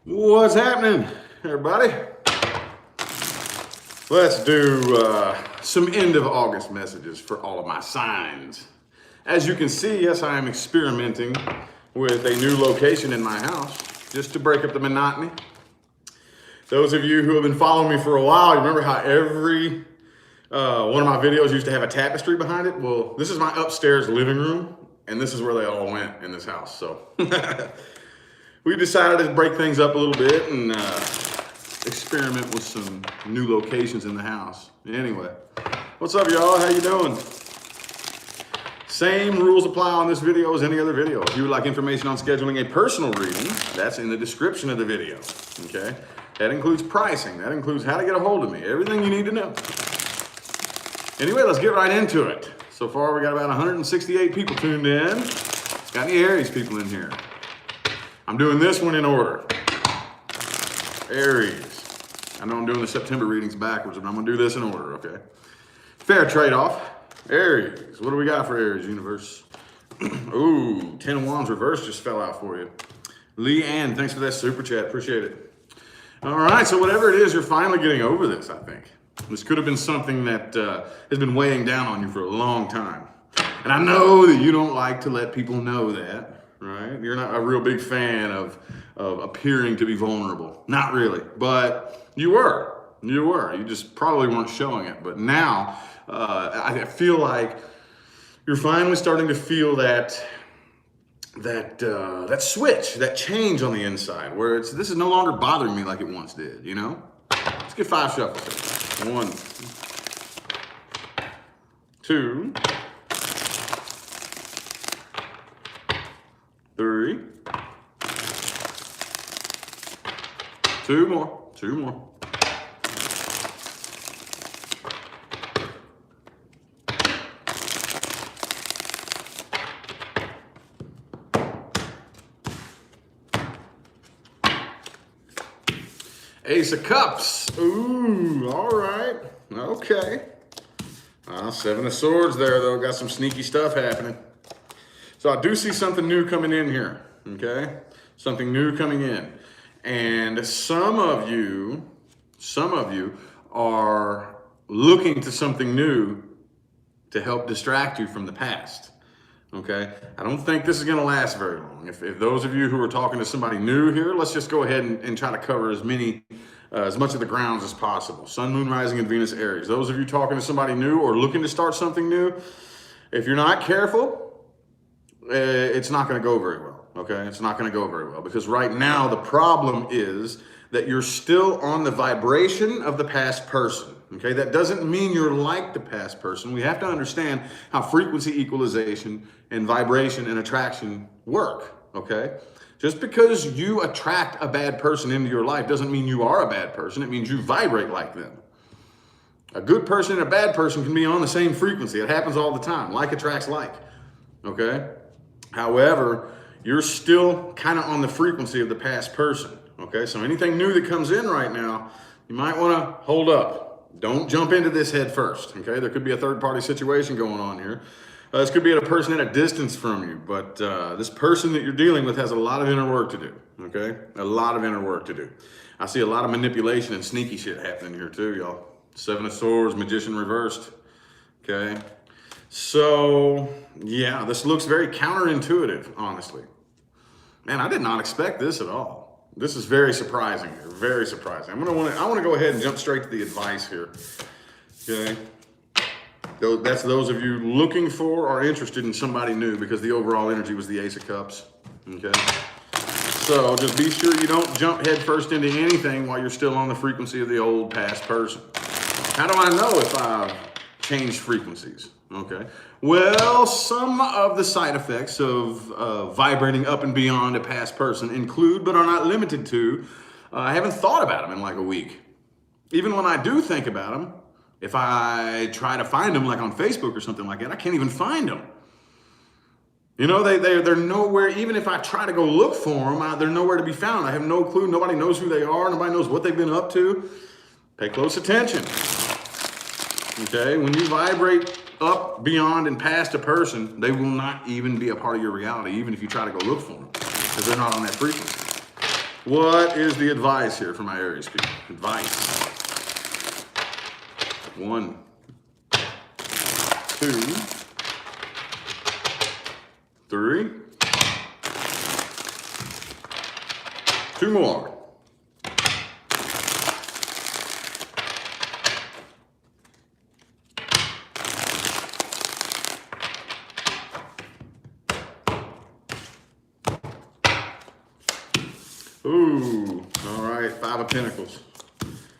What's happening, everybody? Let's do some end of August messages for all of my signs. As you can see, yes, I am experimenting with a new location in my house just to break up the monotony. Those of you who have been following me for a while, you remember how every one of my videos used to have a tapestry behind it? Well, this is my upstairs living room, and this is where they all went in this house. So we decided to break things up a little bit and experiment with some new locations in the house. Anyway, what's up, y'all? How you doing? Same rules apply on this video as any other video. If you would like information on scheduling a personal reading, that's in the description of the video, okay? That includes pricing. That includes how to get a hold of me. Everything you need to know. Anyway, let's get right into it. So far, we got about 168 people tuned in. Got any Aries people in here? I'm doing this one in order. Aries. I know I'm doing the September readings backwards, but I'm gonna do this in order, okay? Fair trade-off. Aries. What do we got for Aries, universe? Ooh, 10 of Wands reverse just fell out for you. Lee Ann, thanks for that super chat. Appreciate it. All right, so whatever it is, you're finally getting over this, I think. This could have been something that has been weighing down on you for a long time. And I know that you don't like to let people know that. Right? You're not a real big fan of appearing to be vulnerable. Not really, but you were. You just probably weren't showing it. But now, I feel like you're finally starting to feel that switch, that change on the inside, where this is no longer bothering me like it once did. You know? Let's get 5 shuffles. 1, 2, 3, 2 more, 2 more. Ace of Cups. Ooh, all right. Okay. 7 of Swords there, though. Got some sneaky stuff happening. So I do see something new coming in here, okay? Something new coming in. And some of you are looking to something new to help distract you from the past, okay? I don't think this is gonna last very long. If those of you who are talking to somebody new here, let's just go ahead and try to cover as much of the grounds as possible. Sun, Moon, Rising, and Venus, Aries. Those of you talking to somebody new or looking to start something new, if you're not careful, it's not going to go very well, okay? It's not going to go very well because right now the problem is that you're still on the vibration of the past person, okay? That doesn't mean you're like the past person. We have to understand how frequency equalization and vibration and attraction work, okay? Just because you attract a bad person into your life doesn't mean you are a bad person. It means you vibrate like them. A good person and a bad person can be on the same frequency. It happens all the time. Like attracts like, okay? However, you're still kind of on the frequency of the past person, okay? So anything new that comes in right now, you might want to hold up. Don't jump into this head first, okay? There could be a third-party situation going on here. This could be a person at a distance from you, but this person that you're dealing with has a lot of inner work to do, okay? A lot of inner work to do. I see a lot of manipulation and sneaky shit happening here too, y'all. 7 of Swords, Magician reversed, okay? So, yeah, this looks very counterintuitive, honestly. Man, I did not expect this at all. This is very surprising here, very surprising. I want to go ahead and jump straight to the advice here, okay? That's those of you looking for or interested in somebody new because the overall energy was the Ace of Cups, okay? So just be sure you don't jump head first into anything while you're still on the frequency of the old past person. How do I know if I've changed frequencies? Okay. Well, some of the side effects of vibrating up and beyond a past person include, but are not limited to, I haven't thought about them in like a week. Even when I do think about them, if I try to find them like on Facebook or something like that, I can't even find them. You know, they're nowhere. Even if I try to go look for them, they're nowhere to be found. I have no clue. Nobody knows who they are. Nobody knows what they've been up to. Pay close attention. Okay, when you vibrate up, beyond, and past a person, they will not even be a part of your reality, even if you try to go look for them, because they're not on that frequency. What is the advice here for my Aries people? Advice. 1, 2, 3. 2 more. Ooh, all right, 5 of Pentacles.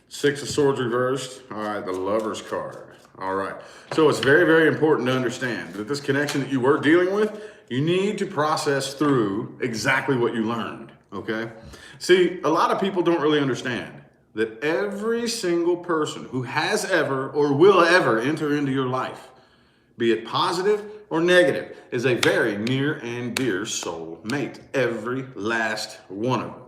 6 of Swords reversed. All right, the Lover's card. All right, so it's very, very important to understand that this connection that you were dealing with, you need to process through exactly what you learned, okay? See, a lot of people don't really understand that every single person who has ever or will ever enter into your life, be it positive or negative, is a very near and dear soul mate. Every last one of them.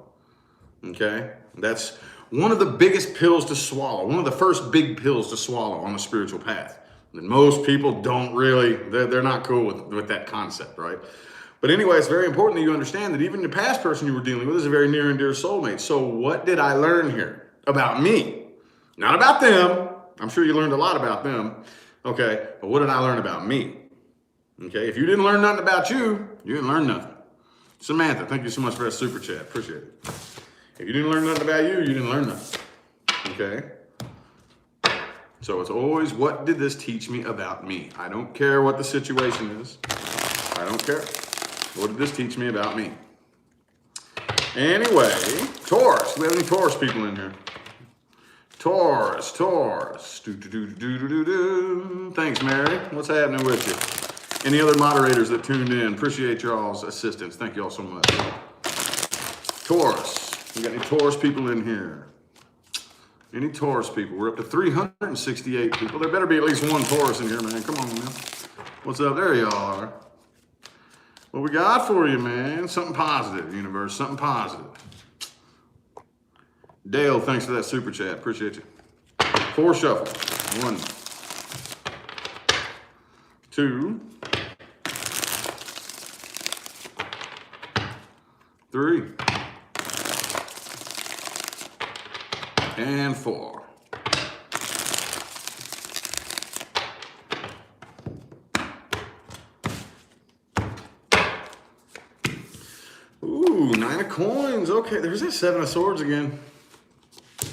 Okay? That's one of the biggest pills to swallow, one of the first big pills to swallow on the spiritual path. And most people don't really, they're not cool with that concept, right? But anyway, it's very important that you understand that even the past person you were dealing with is a very near and dear soulmate. So what did I learn here about me? Not about them. I'm sure you learned a lot about them. Okay, but what did I learn about me? Okay, if you didn't learn nothing about you, you didn't learn nothing. Samantha, thank you so much for that super chat. Appreciate it. If you didn't learn nothing about you, you didn't learn nothing. Okay? So it's always, what did this teach me about me? I don't care what the situation is. I don't care. What did this teach me about me? Anyway, Taurus. Do we have any Taurus people in here? Taurus. Thanks, Mary. What's happening with you? Any other moderators that tuned in? Appreciate y'all's assistance. Thank you all so much. Taurus. We got any Taurus people in here? Any Taurus people? We're up to 368 people. There better be at least one Taurus in here, man. Come on, man. What's up? There you are. What we got for you, man? Something positive, universe. Something positive. Dale, thanks for that super chat. Appreciate you. 4 shuffle. 1, 2, 3, and 4. Ooh, 9 of coins. Okay, there's that 7 of swords again.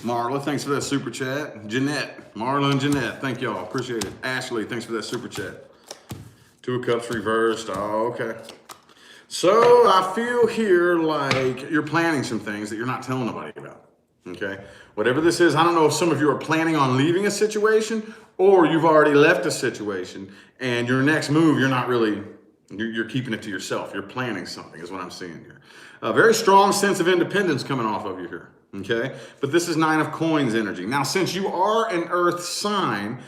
Marla, thanks for that super chat. Jeanette, Marla and Jeanette, thank y'all. Appreciate it. Ashley, thanks for that super chat. 2 of cups reversed. Oh, okay. So I feel here like you're planning some things that you're not telling nobody about. Okay, whatever this is, I don't know if some of you are planning on leaving a situation or you've already left a situation and your next move, you're not really, you're keeping it to yourself. You're planning something is what I'm seeing here. A very strong sense of independence coming off of you here. Okay, but this is 9 of coins energy. Now, since you are an earth sign,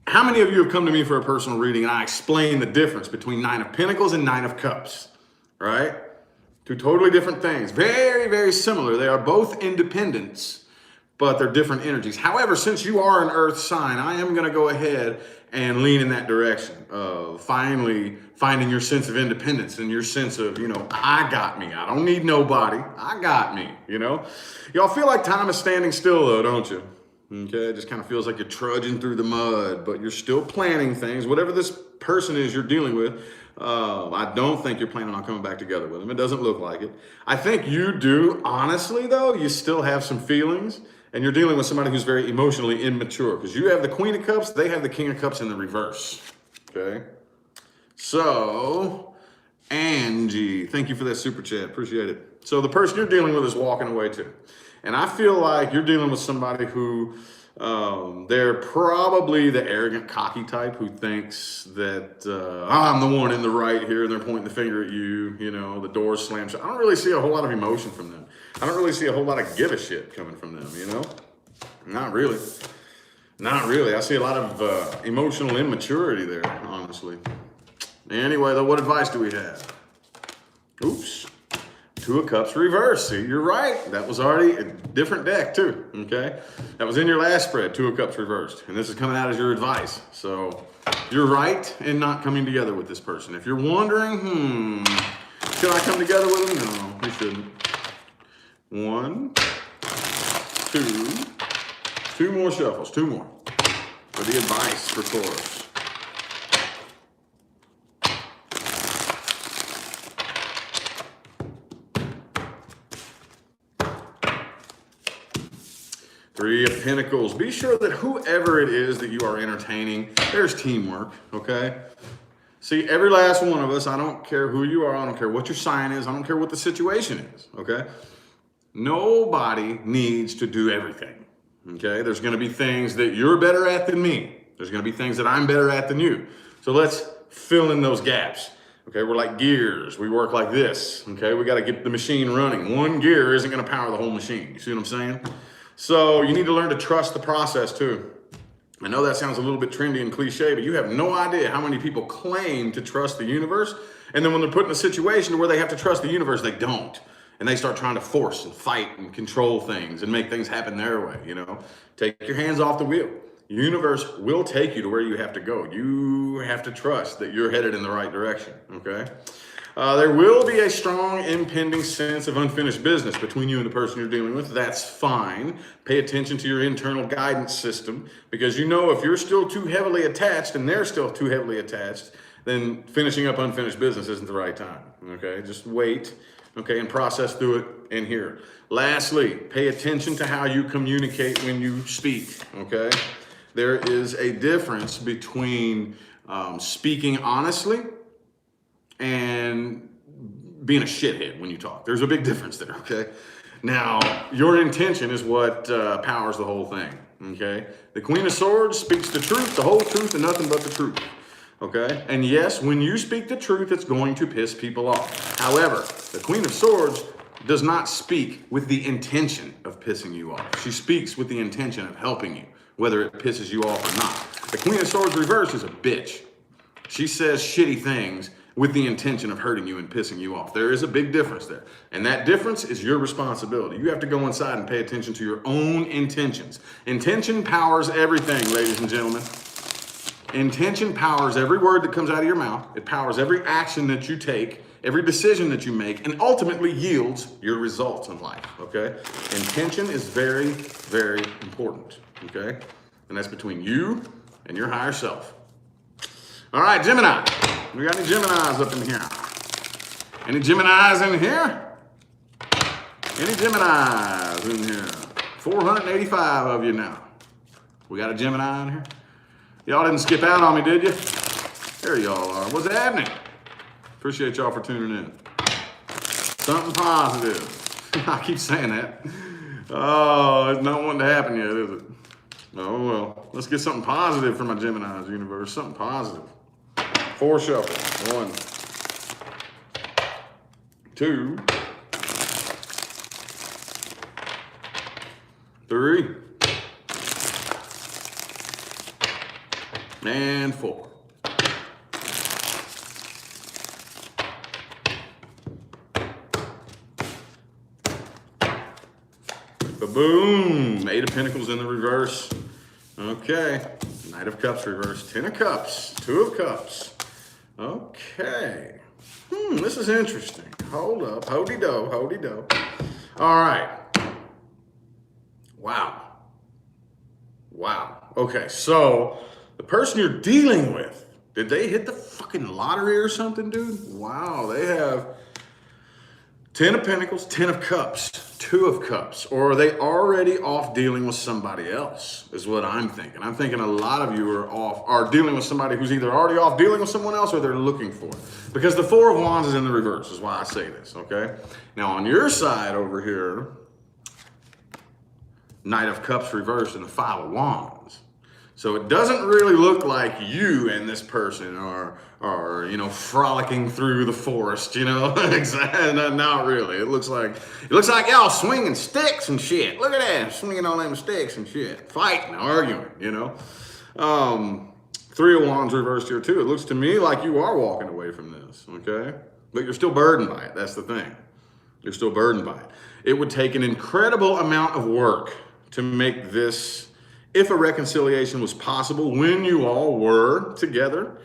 how many of you have come to me for a personal reading and I explain the difference between 9 of pentacles and 9 of cups, right? 2 totally different things. Very, very similar. They are both independents, but they're different energies. However, since you are an earth sign, I am going to go ahead and lean in that direction of finally finding your sense of independence and your sense of, you know, I got me. I don't need nobody. I got me, you know. Y'all feel like time is standing still, though, don't you? Okay, it just kind of feels like you're trudging through the mud, but you're still planning things. Whatever this person is you're dealing with, I don't think you're planning on coming back together with them. It doesn't look like it. I think you do. Honestly, though, you still have some feelings, and you're dealing with somebody who's very emotionally immature because you have the Queen of Cups, they have the King of Cups in the reverse. Okay? So, Angie, thank you for that super chat. Appreciate it. So the person you're dealing with is walking away too. And I feel like you're dealing with somebody who they're probably the arrogant, cocky type who thinks that I'm the one in the right here, and they're pointing the finger at you, you know, the door's slammed shut. I don't really see a whole lot of emotion from them. I don't really see a whole lot of give a shit coming from them, you know? Not really. Not really. I see a lot of emotional immaturity there, honestly. Anyway, though, what advice do we have? Oops. 2 of Cups reverse. See, you're right. That was already a different deck too, okay? That was in your last spread, 2 of Cups reversed. And this is coming out as your advice. So you're right in not coming together with this person. If you're wondering, should I come together with them? No, you shouldn't. 1, 2, 2 more shuffles, 2 more for the advice for Taurus. Three of Pentacles. Be sure that whoever it is that you are entertaining, there's teamwork, okay? See, every last one of us, I don't care who you are, I don't care what your sign is, I don't care what the situation is, okay? Nobody needs to do everything, okay? There's gonna be things that you're better at than me. There's gonna be things that I'm better at than you. So let's fill in those gaps. Okay, we're like gears. We work like this, okay? We gotta get the machine running. One gear isn't gonna power the whole machine. You see what I'm saying? So you need to learn to trust the process too. I know that sounds a little bit trendy and cliche, but you have no idea how many people claim to trust the universe, and then when they're put in a situation where they have to trust the universe, they don't. And they start trying to force and fight and control things and make things happen their way, you know? Take your hands off the wheel. The universe will take you to where you have to go. You have to trust that you're headed in the right direction, okay? There will be a strong impending sense of unfinished business between you and the person you're dealing with. That's fine. Pay attention to your internal guidance system, because you know if you're still too heavily attached and they're still too heavily attached, then finishing up unfinished business isn't the right time, okay? Just wait, okay, and process through it in here. Lastly, pay attention to how you communicate when you speak, okay? There is a difference between speaking honestly and being a shithead when you talk. There's a big difference there, okay? Now, your intention is what powers the whole thing, okay? The Queen of Swords speaks the truth, the whole truth, and nothing but the truth, okay? And yes, when you speak the truth, it's going to piss people off. However, the Queen of Swords does not speak with the intention of pissing you off. She speaks with the intention of helping you, whether it pisses you off or not. The Queen of Swords reverse is a bitch. She says shitty things with the intention of hurting you and pissing you off. There is a big difference there. And that difference is your responsibility. You have to go inside and pay attention to your own intentions. Intention powers everything, ladies and gentlemen. Intention powers every word that comes out of your mouth. It powers every action that you take, every decision that you make, and ultimately yields your results in life, okay? Intention is very, very important, okay? And that's between you and your higher self. All right, Gemini. We got any Geminis up in here? Any Geminis in here? Any Geminis in here? 485 of you now. We got a Gemini in here? Y'all didn't skip out on me, did you? There y'all are. What's happening? Appreciate y'all for tuning in. Something positive. I keep saying that. Oh, it's not wanting to happen yet, is it? Oh, well. Let's get something positive from my Gemini's universe. Something positive. 4 shuffles. 1, 2, 3, and 4. Ba-boom! 8 of Pentacles in the reverse. Okay. Knight of Cups reverse. 10 of Cups. 2 of Cups. Okay. This is interesting. Hold up. Hody-do, hody-do. All right. Wow. Wow. Okay, so the person you're dealing with, did they hit the fucking lottery or something, dude? Wow, they have 10 of Pentacles, 10 of Cups, 2 of Cups, or are they already off dealing with somebody else, is what I'm thinking. I'm thinking a lot of you are dealing with somebody who's either already off dealing with someone else or they're looking for it. Because the 4 of Wands is in the reverse, is why I say this, okay? Now on your side over here, Knight of Cups reversed and the 5 of Wands. So it doesn't really look like you and this person are you know, frolicking through the forest, you know? Not really. It looks like y'all swinging sticks and shit. Look at that, swinging on them sticks and shit. Fighting, arguing, you know? 3 of Wands reversed here too. It looks to me like you are walking away from this, okay? But you're still burdened by it, that's the thing. You're still burdened by it. It would take an incredible amount of work to make this, if a reconciliation was possible when you all were together,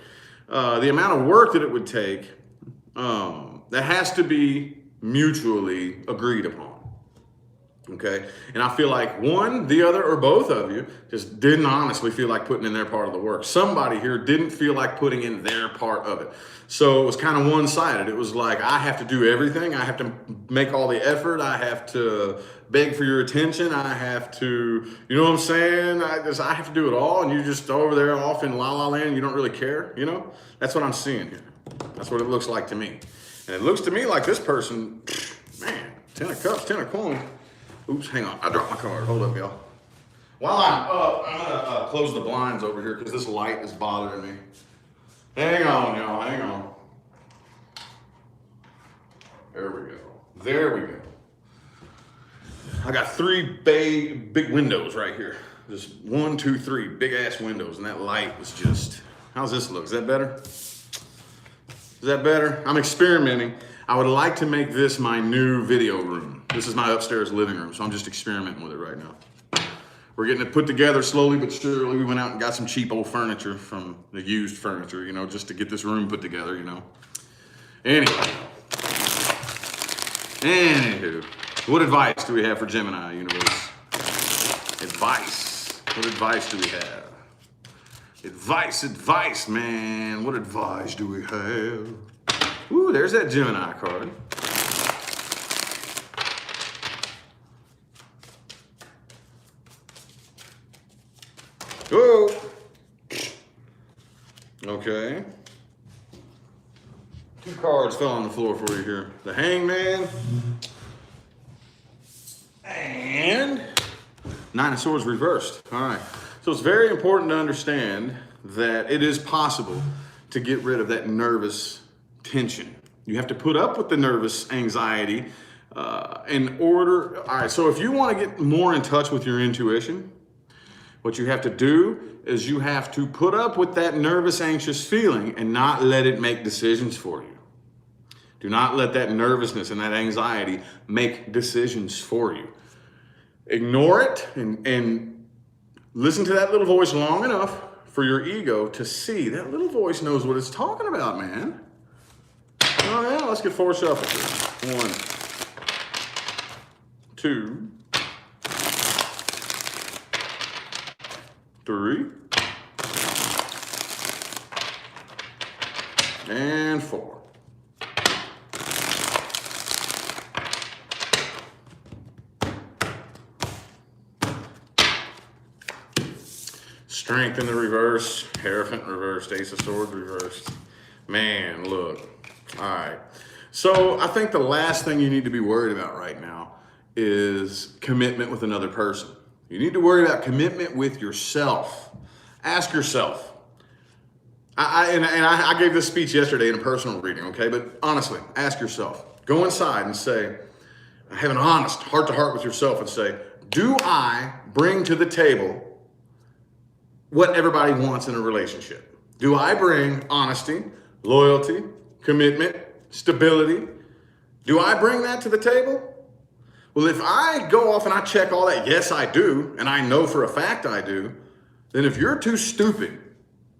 the amount of work that it would take, that has to be mutually agreed upon. Okay, and I feel like one, the other, or both of you just didn't honestly feel like putting in their part of the work. Somebody here didn't feel like putting in their part of it. So it was kind of one-sided. It was like, I have to do everything. I have to make all the effort. I have to beg for your attention. I have to, you know what I'm saying? I have to do it all, and you just over there off in la la land, you don't really care, you know? That's what I'm seeing here. That's what it looks like to me. And it looks to me like this person, man, 10 of cups, 10 of coins. Oops, hang on. I dropped my card. Hold up, y'all. While I'm up, I'm going to close the blinds over here because this light is bothering me. Hang on, y'all. Hang on. There we go. There we go. I got 3 big windows right here. Just 1, 2, 3 big-ass windows, and that light was just... How's this look? Is that better? Is that better? I'm experimenting. I would like to make this my new video room. This is my upstairs living room, so I'm just experimenting with it right now. We're getting it put together slowly but surely. We went out and got some cheap old furniture from the used furniture, you know, just to get this room put together, you know. Anyway. Anywho, what advice do we have for Gemini universe? Advice. What advice do we have? Advice, man. What advice do we have? Ooh, there's that Gemini card. Oh. Okay. 2 cards fell on the floor for you here. The Hangman and 9 of Swords reversed. All right. So it's very important to understand that it is possible to get rid of that nervous tension. You have to put up with the nervous anxiety in order. All right. So if you want to get more in touch with your intuition, what you have to do is you have to put up with that nervous, anxious feeling and not let it make decisions for you. Do not let that nervousness and that anxiety make decisions for you. Ignore it and listen to that little voice long enough for your ego to see that little voice knows what it's talking about, man. Oh yeah, let's get 4 shuffles here. 1, 2, 3, and 4. Strength in the reverse, Hierophant reversed, Ace of Swords reversed. Man, look. All right. So I think the last thing you need to be worried about right now is commitment with another person. You need to worry about commitment with yourself. Ask yourself. I gave this speech yesterday in a personal reading, okay? But honestly, ask yourself. Go inside and say, have an honest heart-to-heart with yourself and say, do I bring to the table what everybody wants in a relationship? Do I bring honesty, loyalty, commitment, stability? Do I bring that to the table? Well, if I go off and I check all that, yes, I do, and I know for a fact I do, then if you're too stupid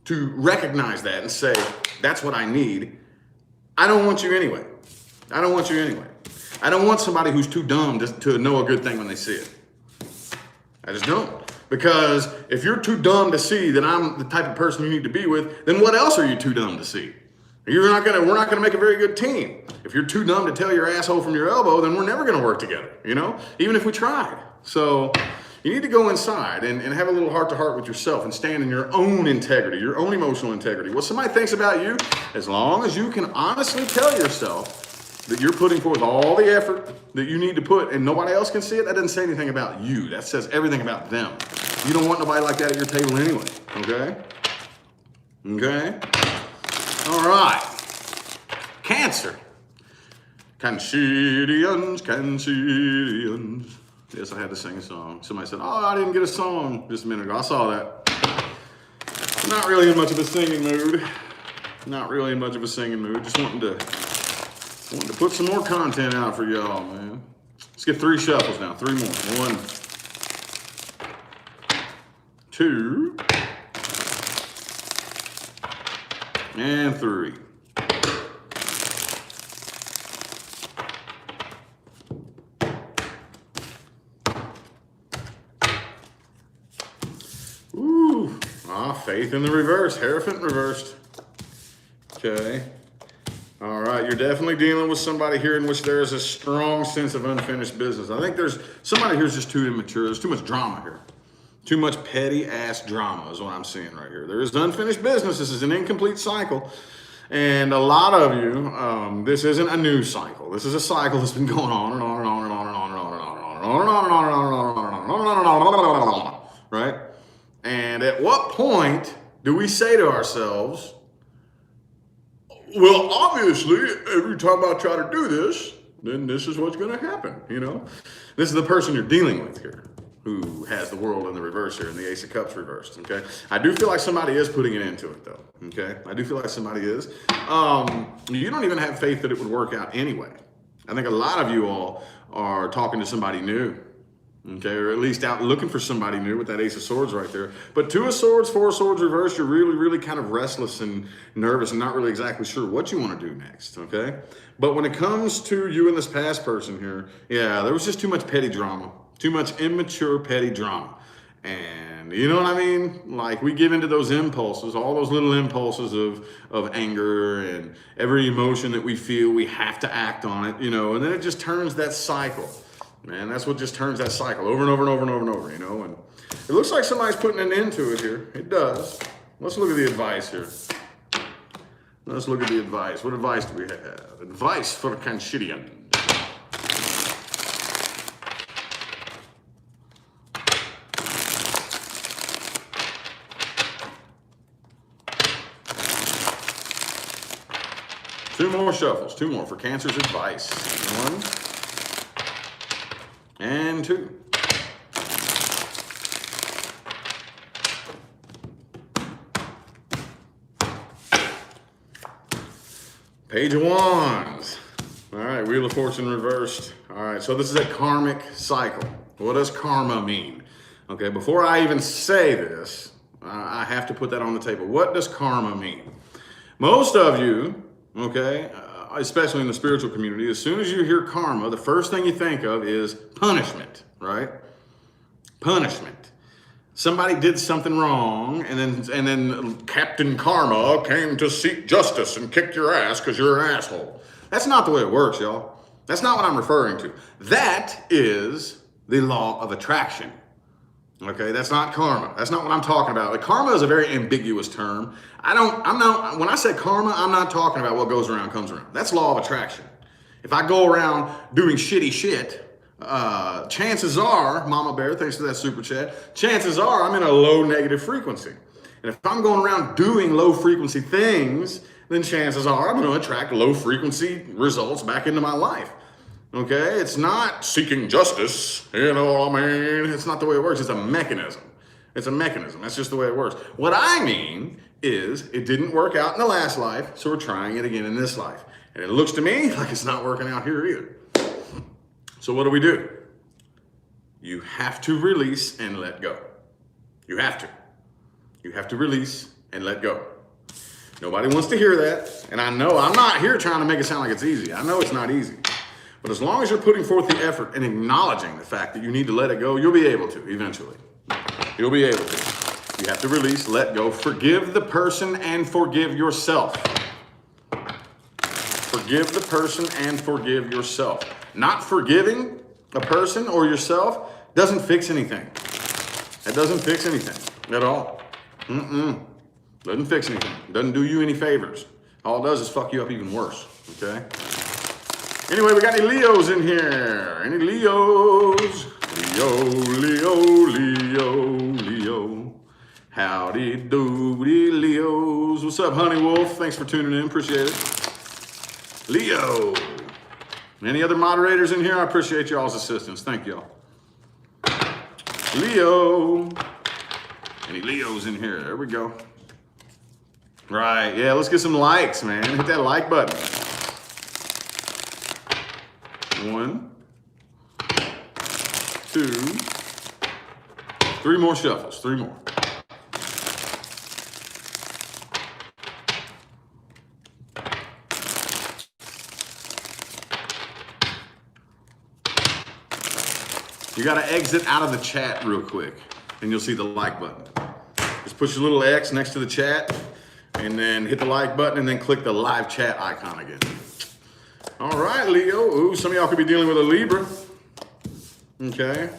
to recognize that and say, that's what I need, I don't want you anyway. I don't want you anyway. I don't want somebody who's too dumb to know a good thing when they see it. I just don't. Because if you're too dumb to see that I'm the type of person you need to be with, then what else are you too dumb to see? We're not gonna make a very good team. If you're too dumb to tell your asshole from your elbow, then we're never gonna work together, you know? Even if we tried. So you need to go inside and have a little heart-to-heart with yourself and stand in your own integrity, your own emotional integrity. What somebody thinks about you, as long as you can honestly tell yourself that you're putting forth all the effort that you need to put and nobody else can see it, that doesn't say anything about you. That says everything about them. You don't want nobody like that at your table anyway, okay? Okay? All right. Cancer. Cancerians. Yes, I had to sing a song. Somebody said, oh, I didn't get a song just a minute ago. I saw that. Not really in much of a singing mood. Not really in much of a singing mood. Just wanting to put some more content out for y'all, man. Let's get 3 shuffles now. 3 more. 1, 2, and 3. Faith in the reverse, Hierophant reversed. Okay. All right, you're definitely dealing with somebody here in which there is a strong sense of unfinished business. I think there's somebody here's just too immature. There's too much drama here. Too much petty ass drama is what I'm seeing right here. There is unfinished business. This is an incomplete cycle. And a lot of you, this isn't a new cycle. This is a cycle that's been going on and on and on and on and on and on and on and on and on and on and on and on and on and on and on, right? And at what point do we say to ourselves, well, obviously, every time I try to do this, then this is what's going to happen, you know? This is the person you're dealing with here, who has the world in the reverse here and the Ace of Cups reversed, okay? I do feel like somebody is putting it into it, though, okay? I do feel like somebody is. You don't even have faith that it would work out anyway. I think a lot of you all are talking to somebody new, okay? Or at least out looking for somebody new with that Ace of Swords right there. But 2 of Swords, 4 of Swords reversed, you're really, really kind of restless and nervous and not really exactly sure what you want to do next, okay? But when it comes to you and this past person here, yeah, there was just too much petty drama. Too much immature, petty drama. And you know what I mean? Like, we give into those impulses, all those little impulses of anger and every emotion that we feel, we have to act on it, you know, and then it just turns that cycle. Man, that's what just turns that cycle over and over and over and over and over, you know, and it looks like somebody's putting an end to it here. It does. Let's look at the advice here. Let's look at the advice. What advice do we have? Advice for the Cancerian. Two more shuffles, 2 more for Cancer's advice. 1 and 2. Page of Wands. All right, Wheel of Fortune reversed. All right, so this is a karmic cycle. What does karma mean? Okay, before I even say this, I have to put that on the table. What does karma mean? Most of you, okay, especially in the spiritual community, as soon as you hear karma, the first thing you think of is punishment, right? Punishment. Somebody did something wrong, and then Captain Karma came to seek justice and kicked your ass because you're an asshole. That's not the way it works, y'all. That's not what I'm referring to. That is the law of attraction. Okay, that's not karma. That's not what I'm talking about. Like, karma is a very ambiguous term. When I say karma, I'm not talking about what goes around comes around. That's law of attraction. If I go around doing shitty shit, chances are, Mama Bear, thanks for that super chat, chances are I'm in a low negative frequency. And if I'm going around doing low frequency things, then chances are I'm going to attract low frequency results back into my life. Okay, it's not seeking justice, you know what I mean? It's not the way it works. It's a mechanism. It's a mechanism. That's just the way it works. What I mean is it didn't work out in the last life, so we're trying it again in this life. And it looks to me like it's not working out here either. So what do? You have to release and let go. You have to. You have to release and let go. Nobody wants to hear that. And I know I'm not here trying to make it sound like it's easy. I know it's not easy. But as long as you're putting forth the effort and acknowledging the fact that you need to let it go, you'll be able to eventually. You'll be able to. You have to release, let go, forgive the person and forgive yourself. Forgive the person and forgive yourself. Not forgiving a person or yourself doesn't fix anything. It doesn't fix anything at all. Doesn't fix anything. Doesn't do you any favors. All it does is fuck you up even worse, okay? Anyway, we got any Leos in here? Any Leos? Leo. Howdy doody Leos. What's up, Honey Wolf? Thanks for tuning in. Appreciate it. Leo. Any other moderators in here? I appreciate y'all's assistance. Thank y'all. Leo. Any Leos in here? There we go. Right. Yeah, let's get some likes, man. Hit that like button. 1, 2, 3 more shuffles. 3 more. You got to exit out of the chat real quick, and you'll see the like button. Just push your little X next to the chat, and then hit the like button, and then click the live chat icon again. All right, Leo. Ooh, some of y'all could be dealing with a Libra. Okay.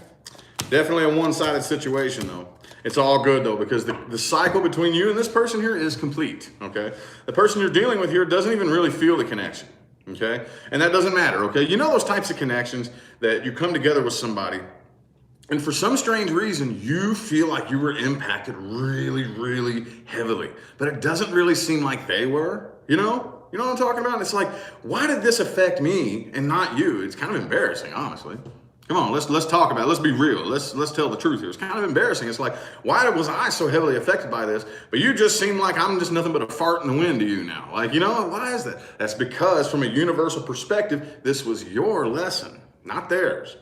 Definitely a one-sided situation, though. It's all good, though, because the cycle between you and this person here is complete, okay? The person you're dealing with here doesn't even really feel the connection, okay? And that doesn't matter, okay? You know those types of connections that you come together with somebody, and for some strange reason, you feel like you were impacted really, really heavily, but it doesn't really seem like they were, you know? You know what I'm talking about? It's like, why did this affect me and not you? It's kind of embarrassing, honestly. Come on, let's talk about it. Let's be real. Let's tell the truth here. It's kind of embarrassing. It's like, why was I so heavily affected by this? But you just seem like I'm just nothing but a fart in the wind to you now. Like, you know, why is that? That's because from a universal perspective, this was your lesson, not theirs.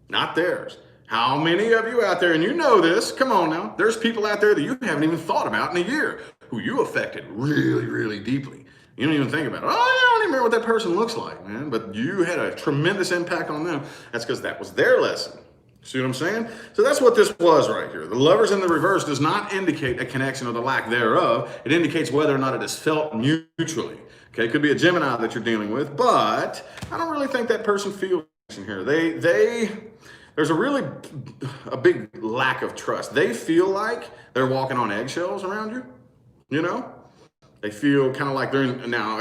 Not theirs. How many of you out there, and you know this, come on now, there's people out there that you haven't even thought about in a year who you affected really, really deeply. You don't even think about it. Oh, yeah, I don't even remember what that person looks like, man. But you had a tremendous impact on them. That's because that was their lesson. See what I'm saying? So that's what this was right here. The lovers in the reverse does not indicate a connection or the lack thereof. It indicates whether or not it is felt mutually. Okay, it could be a Gemini that you're dealing with, but I don't really think that person feels here. There's a big lack of trust. They feel like they're walking on eggshells around you, you know? They feel kind of like they're in, now,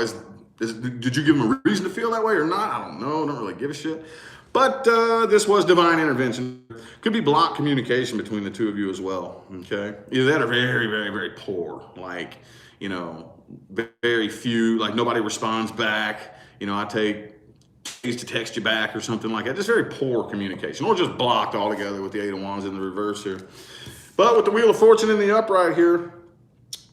did you give them a reason to feel that way or not? I don't know. Don't really give a shit. But this was divine intervention. Could be blocked communication between the two of you as well, okay? Either that or very, very, very poor. Like, you know, very few, like nobody responds back. You know, I take days to text you back or something like that. Just very poor communication, or just blocked altogether with the Eight of Wands in the reverse here. But with the Wheel of Fortune in the upright here,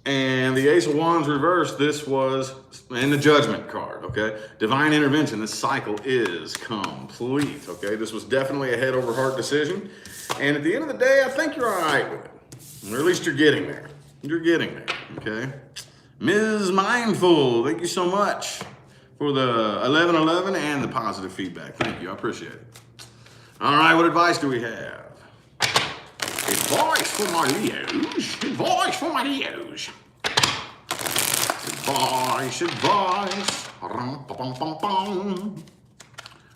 and the Ace of Wands reversed, this was, and the Judgment card, okay? Divine intervention, this cycle is complete, okay? This was definitely a head over heart decision. And at the end of the day, I think you're all right with it. Or at least you're getting there. You're getting there, okay? Ms. Mindful, thank you so much for the 1111 and the positive feedback. Thank you, I appreciate it. All right, what advice do we have? Advice for my Leos. Advice for my Leos. Advice.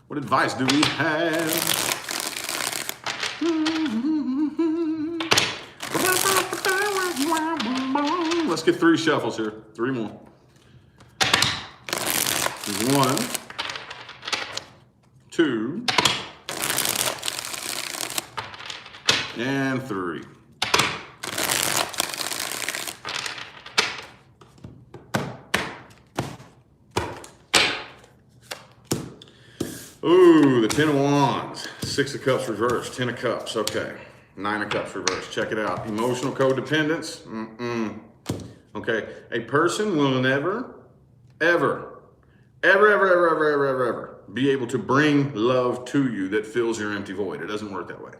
What advice do we have? Let's get 3 shuffles here. 3 more. 1, 2, and 3. Ooh, the 10 of Wands, 6 of Cups reversed, 10 of Cups, okay. 9 of Cups reversed, check it out. Emotional codependence, okay. A person will never, ever be able to bring love to you that fills your empty void. It doesn't work that way.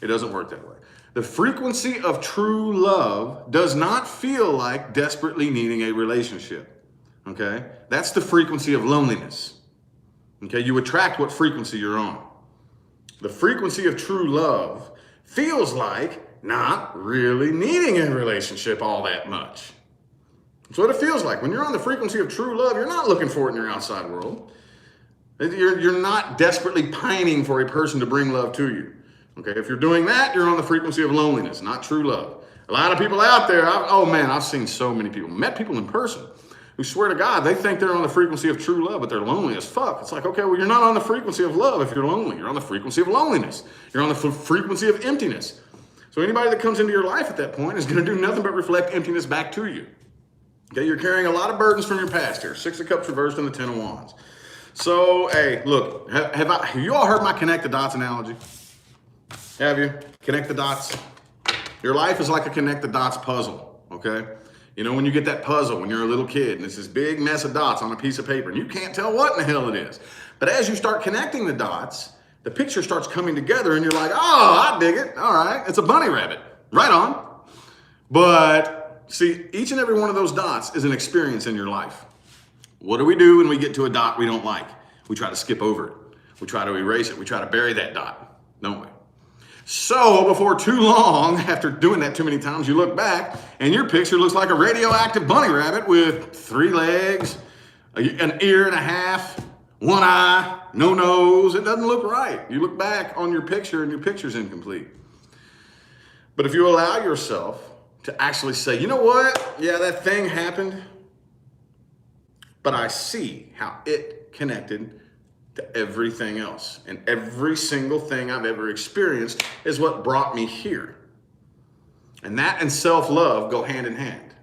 It doesn't work that way. The frequency of true love does not feel like desperately needing a relationship, okay? That's the frequency of loneliness, okay? You attract what frequency you're on. The frequency of true love feels like not really needing a relationship all that much. That's what it feels like. When you're on the frequency of true love, you're not looking for it in your outside world. You're not desperately pining for a person to bring love to you. Okay, if you're doing that, you're on the frequency of loneliness, not true love. A lot of people out there, I've seen so many people, met people in person who swear to God, they think they're on the frequency of true love, but they're lonely as fuck. It's like, okay, well, you're not on the frequency of love if you're lonely. You're on the frequency of loneliness. You're on the frequency of emptiness. So anybody that comes into your life at that point is going to do nothing but reflect emptiness back to you. Okay, you're carrying a lot of burdens from your past here. 6 of Cups reversed and the 10 of Wands. So, hey, look, have you all heard my connect the dots analogy? Have you? Connect the dots. Your life is like a connect the dots puzzle, okay? You know, when you get that puzzle when you're a little kid and it's this big mess of dots on a piece of paper and you can't tell what in the hell it is. But as you start connecting the dots, the picture starts coming together and you're like, oh, I dig it. All right, it's a bunny rabbit. Right on. But see, each and every one of those dots is an experience in your life. What do we do when we get to a dot we don't like? We try to skip over it. We try to erase it. We try to bury that dot, don't we? So before too long, after doing that too many times, you look back and your picture looks like a radioactive bunny rabbit with 3 legs, an ear and a half, 1 eye, no nose. It doesn't look right. You look back on your picture and your picture's incomplete. But if you allow yourself to actually say, you know what? Yeah, that thing happened, but I see how it connected to everything else. And every single thing I've ever experienced is what brought me here. And that and self-love go hand in hand.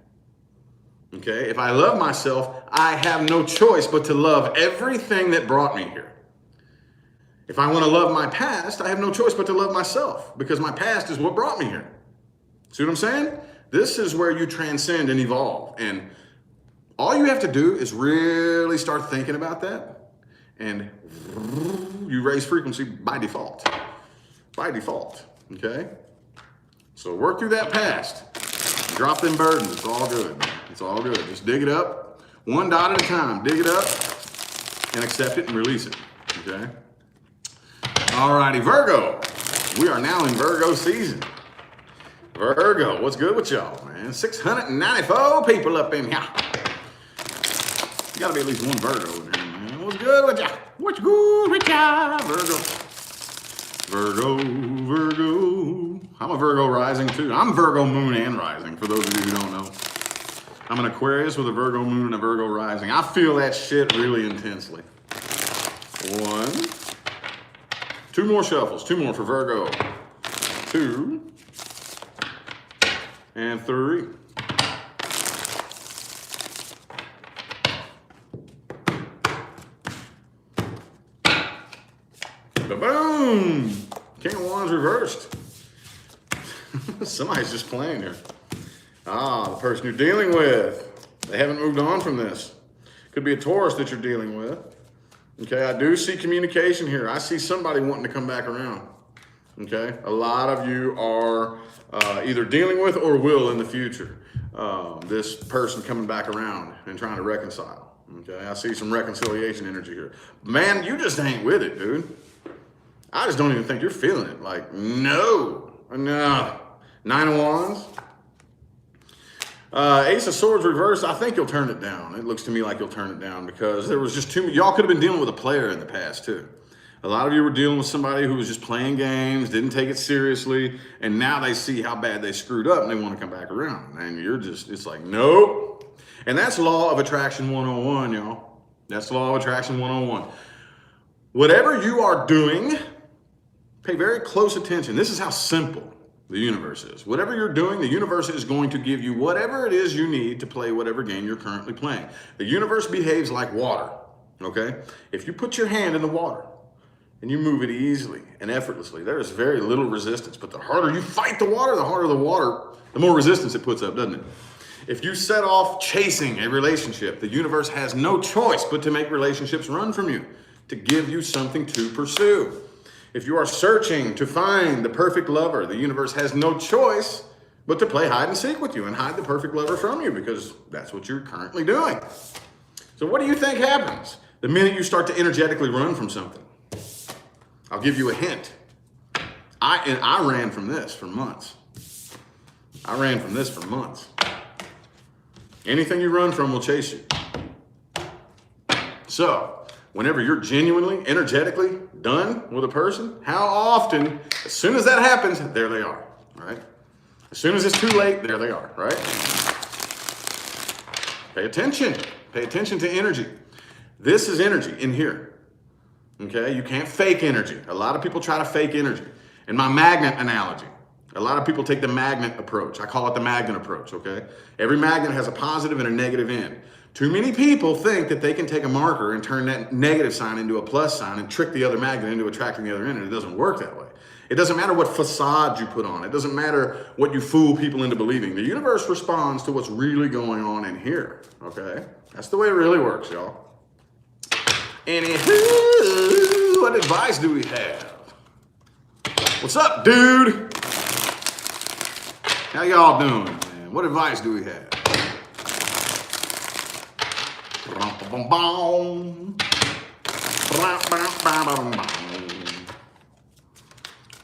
Okay? If I love myself, I have no choice but to love everything that brought me here. If I want to love my past, I have no choice but to love myself, because my past is what brought me here. See what I'm saying? This is where you transcend and evolve. And all you have to do is really start thinking about that, and you raise frequency by default. By default, okay? So work through that past. Drop them burdens. It's all good. It's all good. Just dig it up, one dot at a time. Dig it up and accept it and release it, okay? All righty, Virgo. We are now in Virgo season. Virgo, what's good with y'all, man? 694 people up in here. You gotta be at least one Virgo in here, man. What's good with ya? What's good with ya? Virgo. I'm a Virgo rising too. I'm Virgo moon and rising, for those of you who don't know. I'm an Aquarius with a Virgo moon and a Virgo rising. I feel that shit really intensely. 1, 2 more shuffles. 2 more for Virgo. 2 and 3. Boom! King of Wands reversed. Somebody's just playing here. The person you're dealing with, they haven't moved on from this. Could be a Taurus that you're dealing with. Okay, I do see communication here. I see somebody wanting to come back around. Okay, a lot of you are either dealing with or will in the future. This person coming back around and trying to reconcile. Okay, I see some reconciliation energy here. Man, you just ain't with it, dude. I just don't even think you're feeling it. Like, no. 9 of Wands. Ace of Swords reversed. I think you'll turn it down. It looks to me like you'll turn it down, because there was just too many. Y'all could have been dealing with a player in the past too. A lot of you were dealing with somebody who was just playing games, didn't take it seriously, and now they see how bad they screwed up and they want to come back around. And you're just, it's like, nope. And that's Law of Attraction 101, y'all. That's Law of Attraction 101. Whatever you are doing, pay very close attention. This is how simple the universe is. Whatever you're doing, the universe is going to give you whatever it is you need to play whatever game you're currently playing. The universe behaves like water, okay? If you put your hand in the water and you move it easily and effortlessly, there is very little resistance. But the harder you fight the water, the more resistance it puts up, doesn't it? If you set off chasing a relationship, the universe has no choice but to make relationships run from you, to give you something to pursue. If you are searching to find the perfect lover, the universe has no choice but to play hide and seek with you and hide the perfect lover from you, because that's what you're currently doing. So what do you think happens the minute you start to energetically run from something? I'll give you a hint. I ran from this for months. Anything you run from will chase you. So, whenever you're genuinely, energetically done with a person, how often, as soon as that happens, there they are, right? As soon as it's too late, there they are, right? Pay attention. Pay attention to energy. This is energy in here, okay? You can't fake energy. A lot of people try to fake energy. In my magnet analogy, a lot of people take the magnet approach. I call it the magnet approach, okay? Every magnet has a positive and a negative end. Too many people think that they can take a marker and turn that negative sign into a plus sign and trick the other magnet into attracting the other end, and it doesn't work that way. It doesn't matter what facade you put on. It doesn't matter what you fool people into believing. The universe responds to what's really going on in here, okay? That's the way it really works, y'all. Anywho, what advice do we have? What's up, dude? How y'all doing, man? What advice do we have?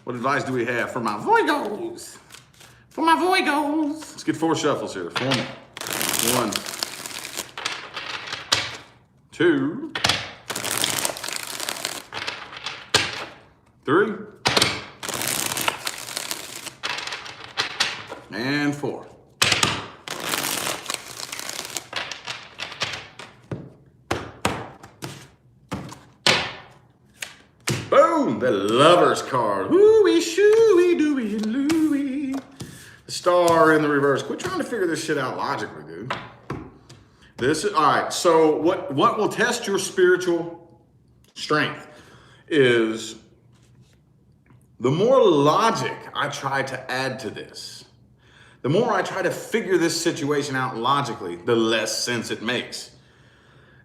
What advice do we have for my Virgos? For my Virgos. Let's get 4 shuffles here. 4 more. 1, 2, 3, and 4. Boom! The Lovers card. Woo-wee, shoo-wee, doo-wee, and loo-wee. The Star in the reverse. Quit trying to figure this shit out logically, dude. This is, all right, so what will test your spiritual strength is the more logic I try to add to this, the more I try to figure this situation out logically, the less sense it makes.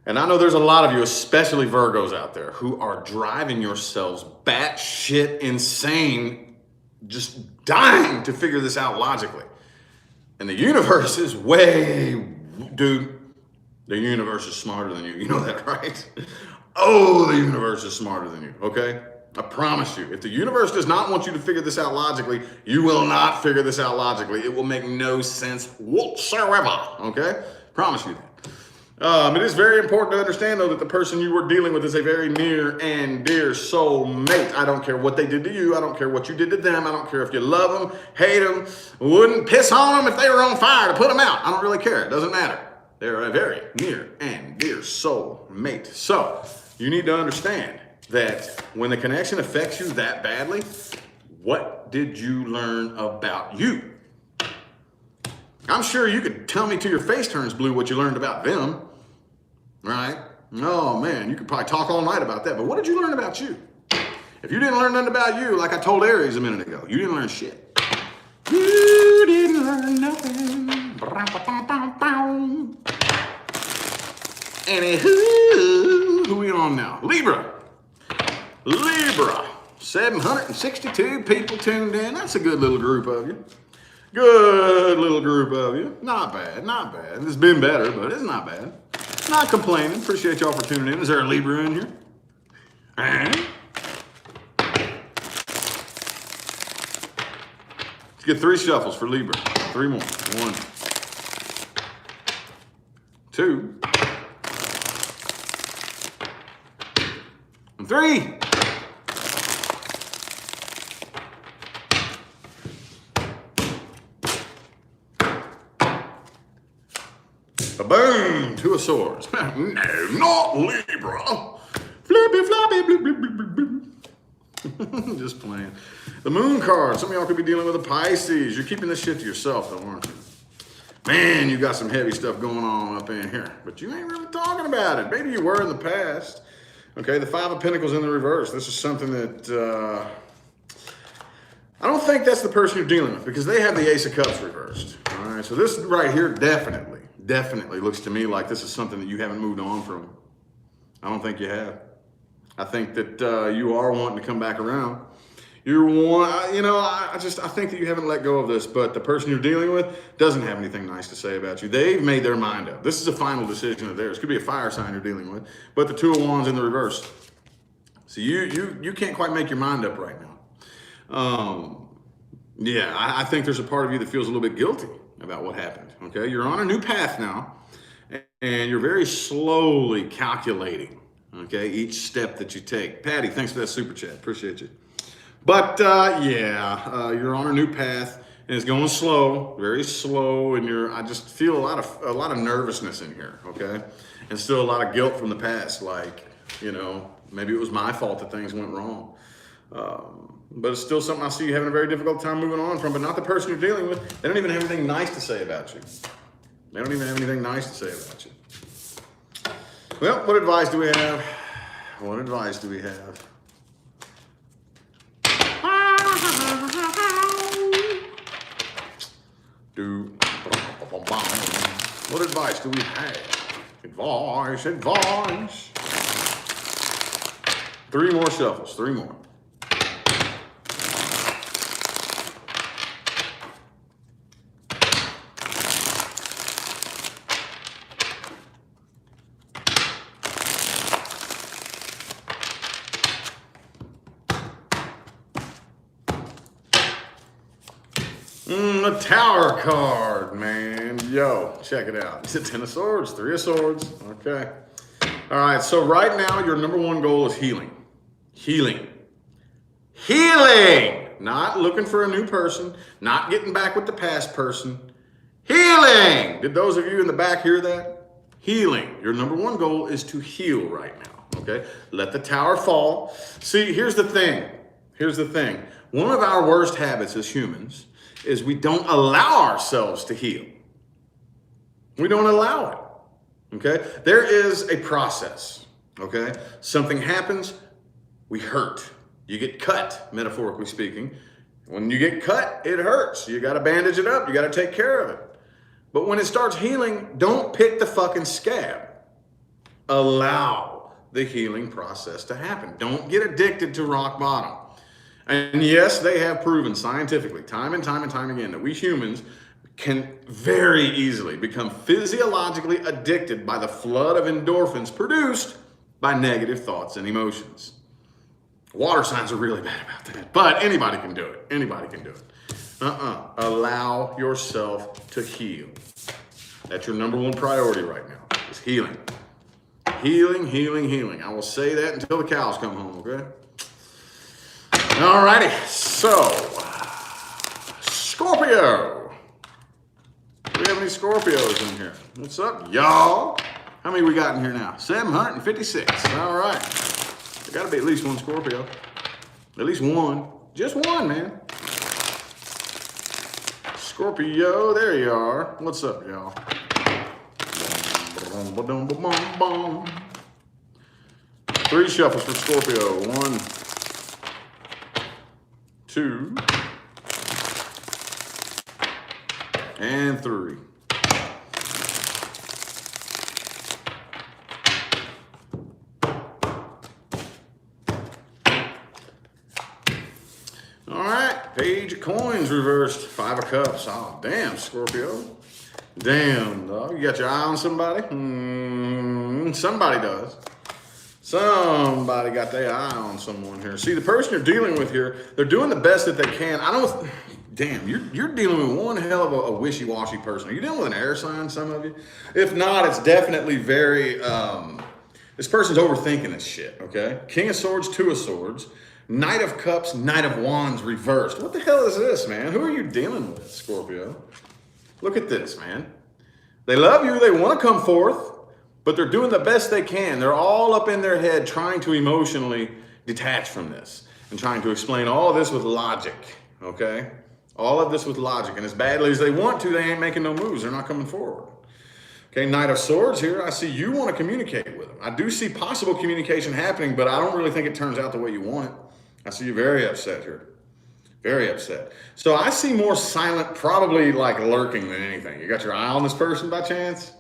And I know there's a lot of you, especially Virgos out there, who are driving yourselves batshit insane, just dying to figure this out logically. And the universe is dude, the universe is smarter than you. You know that, right? Oh, the universe is smarter than you, okay? I promise you, if the universe does not want you to figure this out logically, you will not figure this out logically. It will make no sense whatsoever, okay? Promise you that. It is very important to understand, though, that the person you were dealing with is a very near and dear soul mate. I don't care what they did to you. I don't care what you did to them. I don't care if you love them, hate them, wouldn't piss on them if they were on fire to put them out. I don't really care. It doesn't matter. They're a very near and dear soul mate. So you need to understand that when the connection affects you that badly, what did you learn about you? I'm sure you could tell me till your face turns blue what you learned about them, right? Oh man, you could probably talk all night about that, but what did you learn about you? If you didn't learn nothing about you, like I told Aries a minute ago, you didn't learn shit. You didn't learn nothing. Anywho, who we on now? Libra. Libra. 762 people tuned in. That's a good little group of you. Good little group of you. Not bad, not bad. It's been better, but it's not bad. Not complaining. Appreciate y'all for tuning in. Is there a Libra in here? And let's get 3 shuffles for Libra. 3 more. 1, 2, and 3. Boom! 2 of Swords. No, not Libra. Flippy, floppy, bloop, bloop, bloop, bloop. Just playing. The Moon card. Some of y'all could be dealing with a Pisces. You're keeping this shit to yourself, though, aren't you? Man, you got some heavy stuff going on up in here, but you ain't really talking about it. Maybe you were in the past. Okay, the 5 of Pentacles in the reverse. This is something that I don't think that's the person you're dealing with, because they have the Ace of Cups reversed. All right, so this right here definitely looks to me like this is something that you haven't moved on from. I don't think you have. I think that you are wanting to come back around. I think that you haven't let go of this, but the person you're dealing with doesn't have anything nice to say about you. They've made their mind up. This is a final decision of theirs. Could be a fire sign you're dealing with, but the 2 of Wands in the reverse. So you can't quite make your mind up right now. I think there's a part of you that feels a little bit guilty about what happened. Okay, you're on a new path now, and you're very slowly calculating, okay, each step that you take. Patty, thanks for that super chat. Appreciate you. But you're on a new path, and it's going slow, very slow, and I just feel a lot of nervousness in here, okay, and still a lot of guilt from the past, like, maybe it was my fault that things went wrong. But it's still something I see you having a very difficult time moving on from, but not the person you're dealing with. They don't even have anything nice to say about you. They don't even have anything nice to say about you. Well, what advice do we have? What advice do we have? What advice do we have? Advice. 3 more shuffles, 3 more. The Tower card, man. Yo, check it out. It's a Ten of Swords, Three of Swords. Okay. All right, so right now, your number one goal is healing. Healing. Healing! Not looking for a new person, not getting back with the past person. Healing! Did those of you in the back hear that? Healing. Your number one goal is to heal right now, okay? Let the Tower fall. See, here's the thing. Here's the thing. One of our worst habits as humans is we don't allow ourselves to heal. We don't allow it, okay? There is a process, okay? Something happens, we hurt. You get cut, metaphorically speaking. When you get cut, it hurts. You got to bandage it up. You got to take care of it. But when it starts healing, don't pick the fucking scab. Allow the healing process to happen. Don't get addicted to rock bottom. And yes, they have proven scientifically, time and time and time again, that we humans can very easily become physiologically addicted by the flood of endorphins produced by negative thoughts and emotions. Water signs are really bad about that, but anybody can do it. Anybody can do it. Allow yourself to heal. That's your number one priority right now, is healing. Healing, healing, healing. I will say that until the cows come home, okay? All righty, so, Scorpio. Do we have any Scorpios in here? What's up, y'all? How many we got in here now? 756, all right. There gotta be at least one Scorpio. At least one. Just one, man. Scorpio, there you are. What's up, y'all? 3 shuffles for Scorpio. 1, 2, and 3. All right, Page of Coins reversed, 5 of Cups. Oh, damn, Scorpio. Damn, dog. You got your eye on somebody? Somebody does. Somebody got their eye on someone here. See, the person you're dealing with here, they're doing the best that they can. Damn, you're dealing with one hell of a wishy-washy person. Are you dealing with an air sign, some of you? If not, it's definitely very, this person's overthinking this shit, okay? King of Swords, 2 of Swords. Knight of Cups, Knight of Wands reversed. What the hell is this, man? Who are you dealing with, Scorpio? Look at this, man. They love you. They want to come forth, but they're doing the best they can. They're all up in their head trying to emotionally detach from this and trying to explain all of this with logic, okay? All of this with logic. And as badly as they want to, they ain't making no moves. They're not coming forward. Okay, Knight of Swords here. I see you want to communicate with them. I do see possible communication happening, but I don't really think it turns out the way you want it. I see you very upset here. Very upset. So I see more silent, probably like lurking than anything. You got your eye on this person by chance?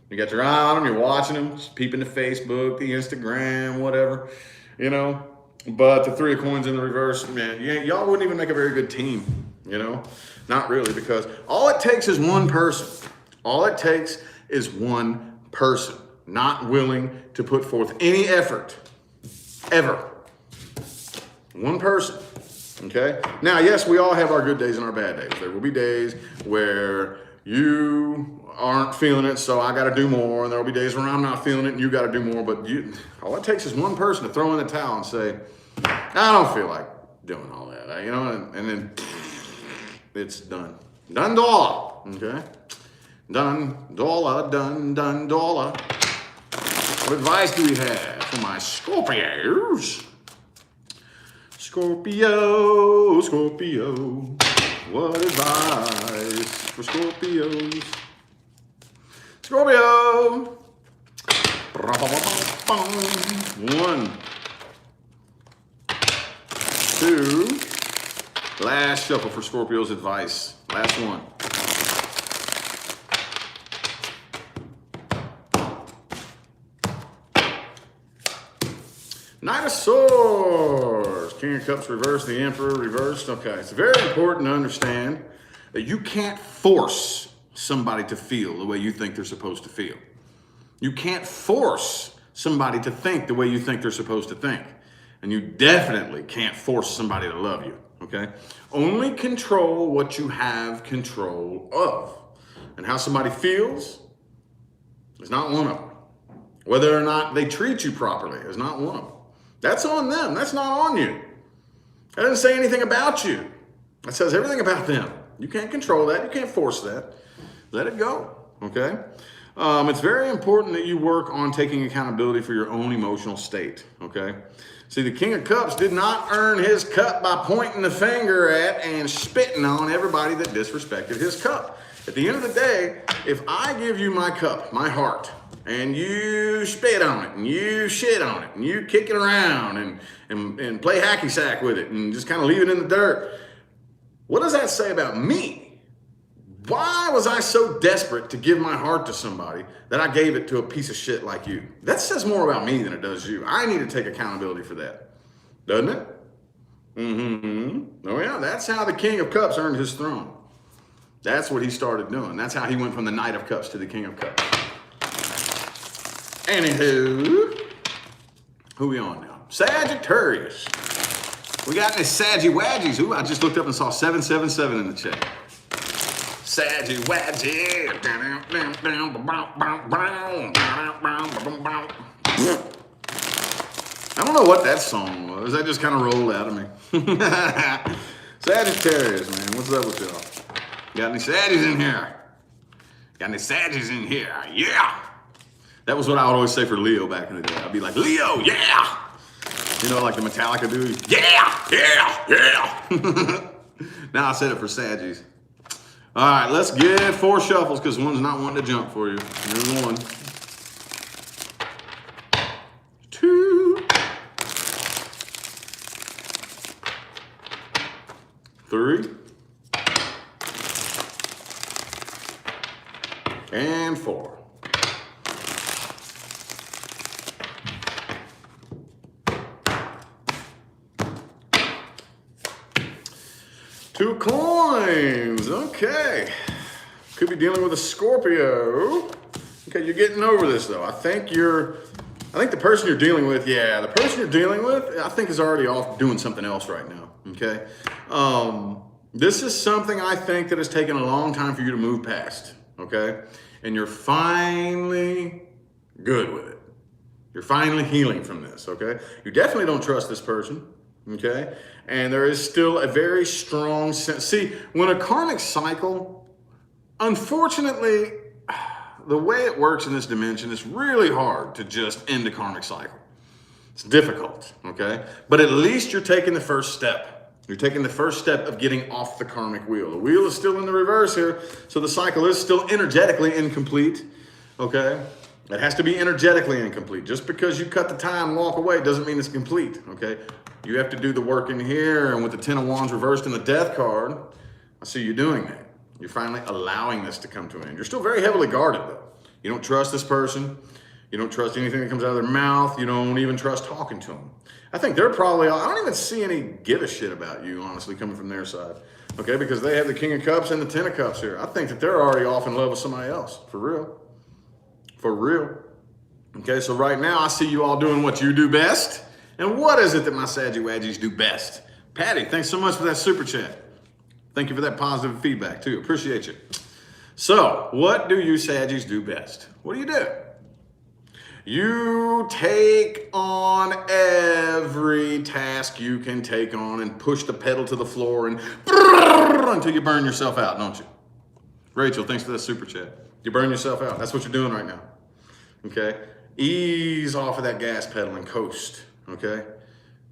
You got your eye on them, you're watching them, just peeping to Facebook, the Instagram, whatever, you know? But the 3 of Coins in the reverse, man, y'all wouldn't even make a very good team, you know? Not really, because all it takes is one person. All it takes is one person not willing to put forth any effort, ever. One person, okay? Now, yes, we all have our good days and our bad days. There will be days where you aren't feeling it, so I got to do more. And there will be days where I'm not feeling it and you got to do more. But all it takes is one person to throw in the towel and say, I don't feel like doing all that, you know? And then it's done. Done dollar, okay? Done dollar, done dollar. What advice do we have for my Scorpios? Scorpio, Scorpio, what advice for Scorpios? Scorpio. 1, 2. Last shuffle for Scorpio's advice. Last one. Knight of Swords, King of Cups reversed, the Emperor reversed. Okay, it's very important to understand that you can't force somebody to feel the way you think they're supposed to feel. You can't force somebody to think the way you think they're supposed to think. And you definitely can't force somebody to love you, okay? Only control what you have control of. And how somebody feels is not one of them. Whether or not they treat you properly is not one of them. That's on them. That's not on you. That doesn't say anything about you. That says everything about them. You can't control that. You can't force that. Let it go, okay? It's very important that you work on taking accountability for your own emotional state, okay? See, the King of Cups did not earn his cup by pointing the finger at and spitting on everybody that disrespected his cup. At the end of the day, if I give you my cup, my heart, and you spit on it, and you shit on it, and you kick it around, and play hacky sack with it, and just kind of leave it in the dirt, what does that say about me? Why was I so desperate to give my heart to somebody that I gave it to a piece of shit like you? That says more about me than it does you. I need to take accountability for that. Doesn't it? Oh yeah, that's how the King of Cups earned his throne. That's what he started doing. That's how he went from the Knight of Cups to the King of Cups. Anywho, who we on now? Sagittarius. We got any Saggy Wadgies? Ooh, I just looked up and saw 777 in the chat. Saggy Wadgy. I don't know what that song was. That just kind of rolled out of me. Sagittarius, man. What's up with y'all? Got any Saggies in here? Got any Saggies in here? Yeah. That was what I would always say for Leo back in the day. I'd be like, Leo, yeah. You know, like the Metallica dude. Yeah, yeah, yeah. Now I said it for Saggies. All right, let's get 4 shuffles because one's not wanting to jump for you. Here's 1, 2, 3, and 4. Two coins, okay. Could be dealing with a Scorpio. Okay, you're getting over this though. I think the person you're dealing with, yeah, the person you're dealing with, I think is already off doing something else right now, okay? This is something I think that has taken a long time for you to move past, okay? And you're finally good with it. You're finally healing from this, okay? You definitely don't trust this person, okay? And there is still a very strong sense. See, when a karmic cycle, unfortunately, the way it works in this dimension, it's really hard to just end a karmic cycle. It's difficult, okay? But at least you're taking the first step. You're taking the first step of getting off the karmic wheel. The wheel is still in the reverse here, so the cycle is still energetically incomplete, okay? It has to be energetically incomplete. Just because you cut the tie and walk away doesn't mean it's complete, okay? You have to do the work in here, and with the 10 of Wands reversed in the Death card, I see you doing that. You're finally allowing this to come to an end. You're still very heavily guarded, though. You don't trust this person. You don't trust anything that comes out of their mouth. You don't even trust talking to them. I think they're probably, I don't even see any give a shit about you, honestly, coming from their side. Okay, because they have the King of Cups and the 10 of Cups here. I think that they're already off in love with somebody else, for real. For real. Okay, so right now I see you all doing what you do best. And what is it that my Saggy Wadgies do best? Patty, thanks so much for that super chat. Thank you for that positive feedback too. Appreciate you. So, what do you Saggies do best? What do? You take on every task you can take on and push the pedal to the floor and until you burn yourself out, don't you? Rachel, thanks for that super chat. You burn yourself out. That's what you're doing right now. Okay? Ease off of that gas pedal and coast. Okay?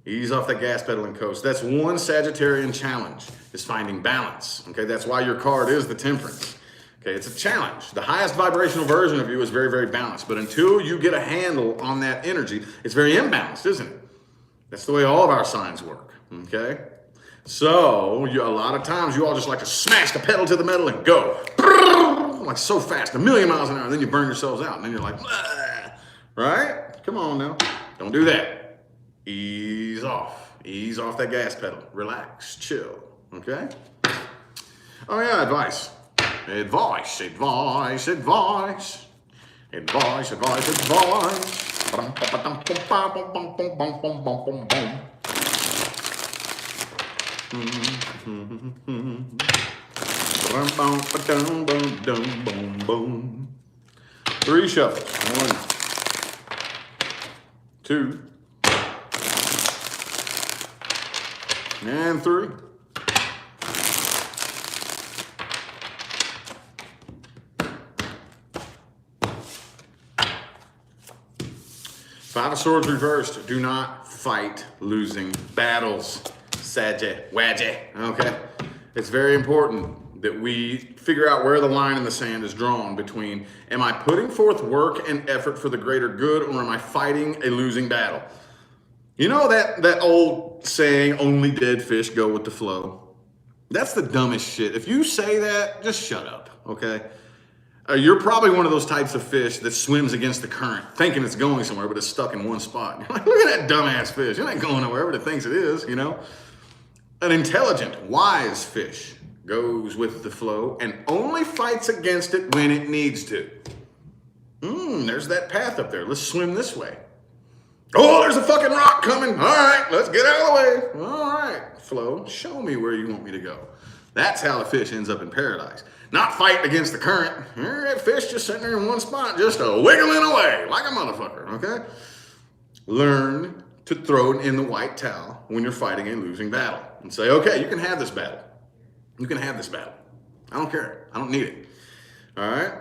Ease off that gas pedal and coast. That's one Sagittarian challenge, is finding balance. Okay? That's why your card is the Temperance. Okay? It's a challenge. The highest vibrational version of you is very, very balanced. But until you get a handle on that energy, it's very imbalanced, isn't it? That's the way all of our signs work. Okay? So, a lot of times you all just like to smash the pedal to the metal and go. Like so fast, 1,000,000 miles an hour, and then you burn yourselves out. And then you're like, right? Come on now. Don't do that. Ease off. Ease off that gas pedal. Relax. Chill. Okay? Oh yeah, advice. Advice, advice, advice. Advice, advice, advice. Three shuffles. 1, 2, and 3. Five of Swords reversed. Do not fight losing battles. Wadgy. Okay? It's very important that we figure out where the line in the sand is drawn between, am I putting forth work and effort for the greater good, or am I fighting a losing battle? You know that old saying, only dead fish go with the flow? That's the dumbest shit. If you say that, just shut up, okay? You're probably one of those types of fish that swims against the current, thinking it's going somewhere, but it's stuck in one spot. You're like, look at that dumbass fish. It ain't going nowhere, but it thinks it is, you know? An intelligent, wise fish goes with the flow and only fights against it when it needs to. There's that path up there. Let's swim this way. Oh, there's a fucking rock coming. All right, let's get out of the way. All right, flow, show me where you want me to go. That's how the fish ends up in paradise. Not fighting against the current. That fish just sitting there in one spot, just wiggling away like a motherfucker, okay? Learn to throw in the white towel when you're fighting a losing battle and say, okay, you can have this battle. You can have this battle. I don't care. I don't need it. All right?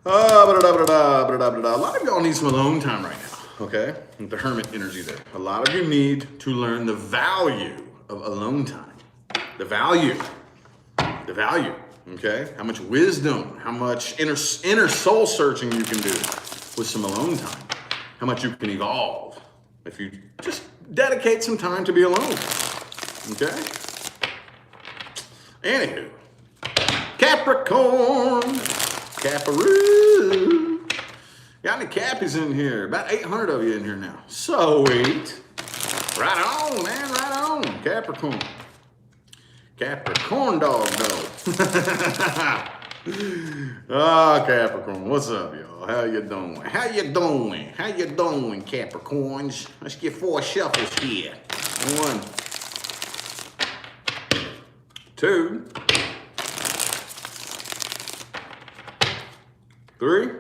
A lot of y'all need some alone time right now, okay? With the hermit energy there. A lot of you need to learn the value of alone time. The value. Okay? How much wisdom, how much inner soul searching you can do with some alone time. How much you can evolve if you just dedicate some time to be alone. Okay? Anywho, Capricorn, Caparoo. Got any Cappies in here? About 800 of you in here now. Sweet. Right on, man, right on. Capricorn. Capricorn dog. Ah, Capricorn, what's up, y'all? How you doing? How you doing, Capricorns? Let's get 4 shuffles here. 1, 2, 3,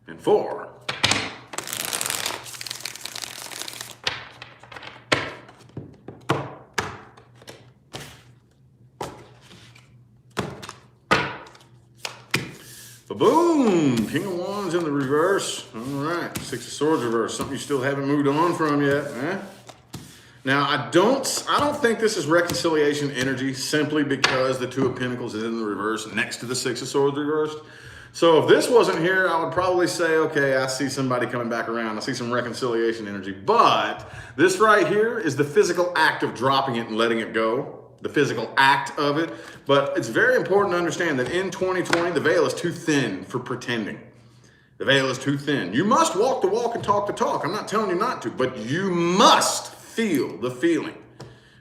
and 4. Ba-boom! King of Wands in the reverse. All right, 6 of Swords reverse. Something you still haven't moved on from yet, eh? Now, I don't think this is reconciliation energy simply because the 2 of Pentacles is in the reverse next to the 6 of Swords reversed. So if this wasn't here, I would probably say, okay, I see somebody coming back around. I see some reconciliation energy. But this right here is the physical act of dropping it and letting it go. The physical act of it. But it's very important to understand that in 2020, the veil is too thin for pretending. The veil is too thin. You must walk the walk and talk the talk. I'm not telling you not to, but you must feel the feeling.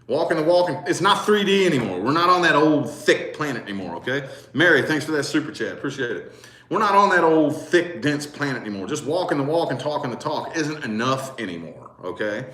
Walking the walk, and it's not 3D anymore. We're not on that old thick planet anymore, okay? Mary, thanks for that super chat. Appreciate it. We're not on that old thick, dense planet anymore. Just walking the walk and talking the talk isn't enough anymore, okay?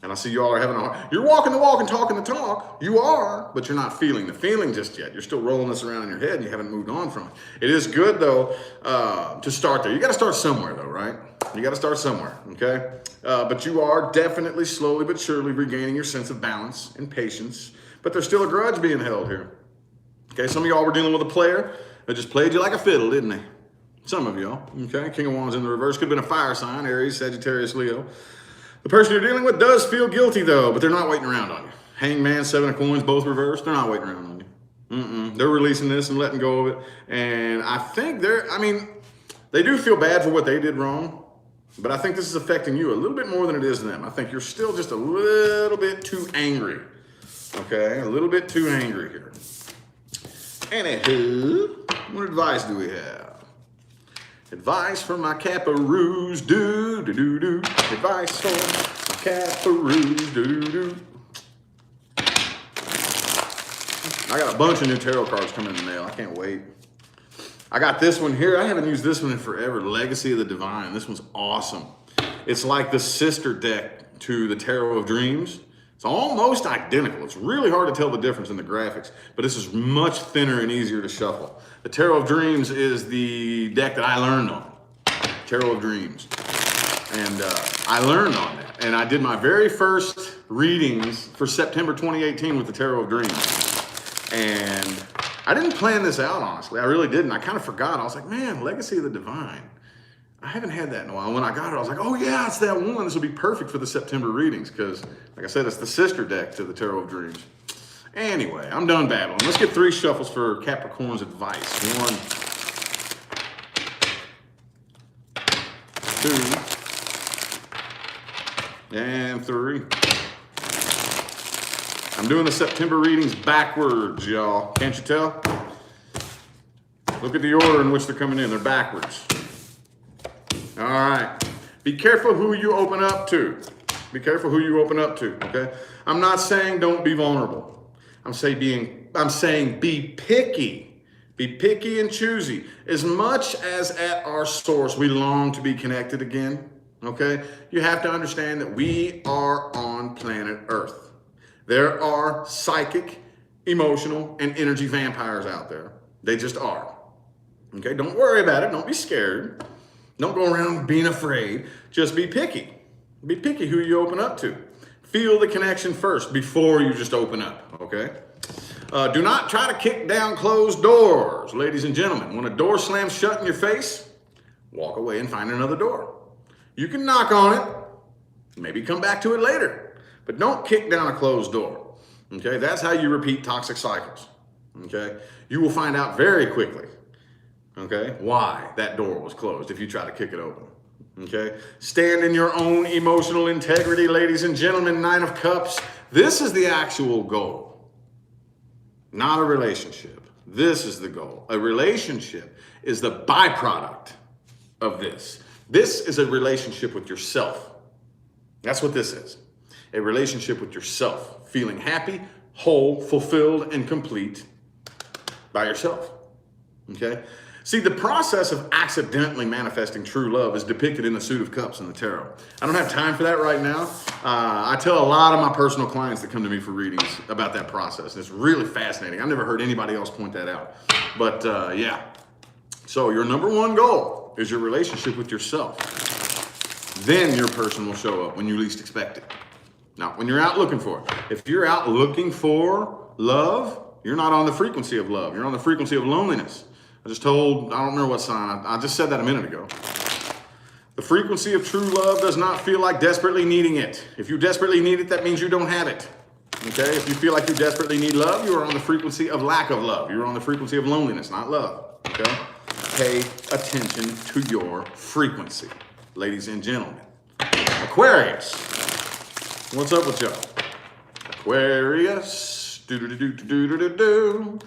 And I see you all are having a hard, you're walking the walk and talking the talk. You are, but you're not feeling the feeling just yet. You're still rolling this around in your head and you haven't moved on from it. It is good though to start there. You got to start somewhere though, right? You got to start somewhere, okay? But you are definitely slowly but surely regaining your sense of balance and patience. But there's still a grudge being held here. Okay, some of y'all were dealing with a player that just played you like a fiddle, didn't they? Some of y'all, okay? King of Wands in the reverse. Could have been a fire sign, Aries, Sagittarius, Leo. The person you're dealing with does feel guilty though, but they're not waiting around on you. Hangman, 7 of Coins, both reversed. They're not waiting around on you. They're releasing this and letting go of it. And I think they do feel bad for what they did wrong, but I think this is affecting you a little bit more than it is them. I think you're still just a little bit too angry. Okay, a little bit too angry here. Anywho, what advice do we have? Advice for my Caparoos, do-do-do-do. Advice for my Caparoos, do-do-do. I got a bunch of new tarot cards coming in the mail. I can't wait. I got this one here. I haven't used this one in forever. Legacy of the Divine. This one's awesome. It's like the sister deck to the Tarot of Dreams. It's almost identical. It's really hard to tell the difference in the graphics, but this is much thinner and easier to shuffle. The Tarot of Dreams is the deck that I learned on, Tarot of Dreams. And I learned on that. And I did my very first readings for September 2018 with the Tarot of Dreams. And I didn't plan this out, honestly. I really didn't. I kind of forgot. I was like, man, Legacy of the Divine. I haven't had that in a while. When I got it, I was like, oh yeah, it's that one. This will be perfect for the September readings because, like I said, it's the sister deck to the Tarot of Dreams. Anyway, I'm done babbling. Let's get 3 shuffles for Capricorn's advice. 1, 2, and 3. I'm doing the September readings backwards, y'all. Can't you tell? Look at the order in which they're coming in. They're backwards. All right. Be careful who you open up to. Be careful who you open up to, okay? I'm not saying don't be vulnerable. I'm saying be picky. Be picky and choosy. As much as at our source we long to be connected again, okay? You have to understand that we are on planet Earth. There are psychic, emotional, and energy vampires out there. They just are. Okay? Don't worry about it. Don't be scared. Don't go around being afraid. Just be picky. Be picky who you open up to. Feel the connection first before you just open up, okay? Do not try to kick down closed doors, ladies and gentlemen. When a door slams shut in your face, walk away and find another door. You can knock on it, maybe come back to it later, but don't kick down a closed door, okay? That's how you repeat toxic cycles, okay? You will find out very quickly, okay, why that door was closed if you try to kick it open, okay? Stand in your own emotional integrity, ladies and gentlemen. 9 of Cups. This is the actual goal, not a relationship. This is the goal. A relationship is the byproduct of this. This is a relationship with yourself. That's what this is. A relationship with yourself, feeling happy, whole, fulfilled, and complete by yourself, okay? See, the process of accidentally manifesting true love is depicted in the Suit of Cups in the Tarot. I don't have time for that right now. I tell a lot of my personal clients that come to me for readings about that process. And it's really fascinating. I've never heard anybody else point that out. But yeah, so your number 1 goal is your relationship with yourself. Then your person will show up when you least expect it. Not when you're out looking for it. If you're out looking for love, you're not on the frequency of love. You're on the frequency of loneliness. I don't remember what sign, I just said that a minute ago. The frequency of true love does not feel like desperately needing it. If you desperately need it, that means you don't have it. Okay? If you feel like you desperately need love, you are on the frequency of lack of love. You're on the frequency of loneliness, not love. Okay? Pay attention to your frequency, ladies and gentlemen. Aquarius. What's up with y'all? Aquarius. Do-do-do-do-do-do-do.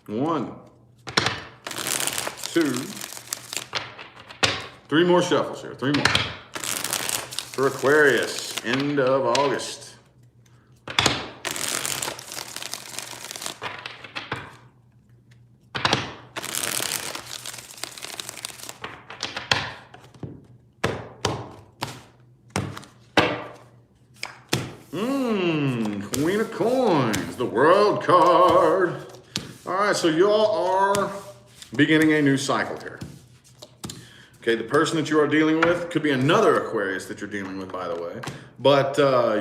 1, 2, 3 more shuffles here. 3 more. For Aquarius, end of August. Queen of Coins, the World card. All right, so y'all are beginning a new cycle here. Okay, the person that you are dealing with could be another Aquarius that you're dealing with, by the way. But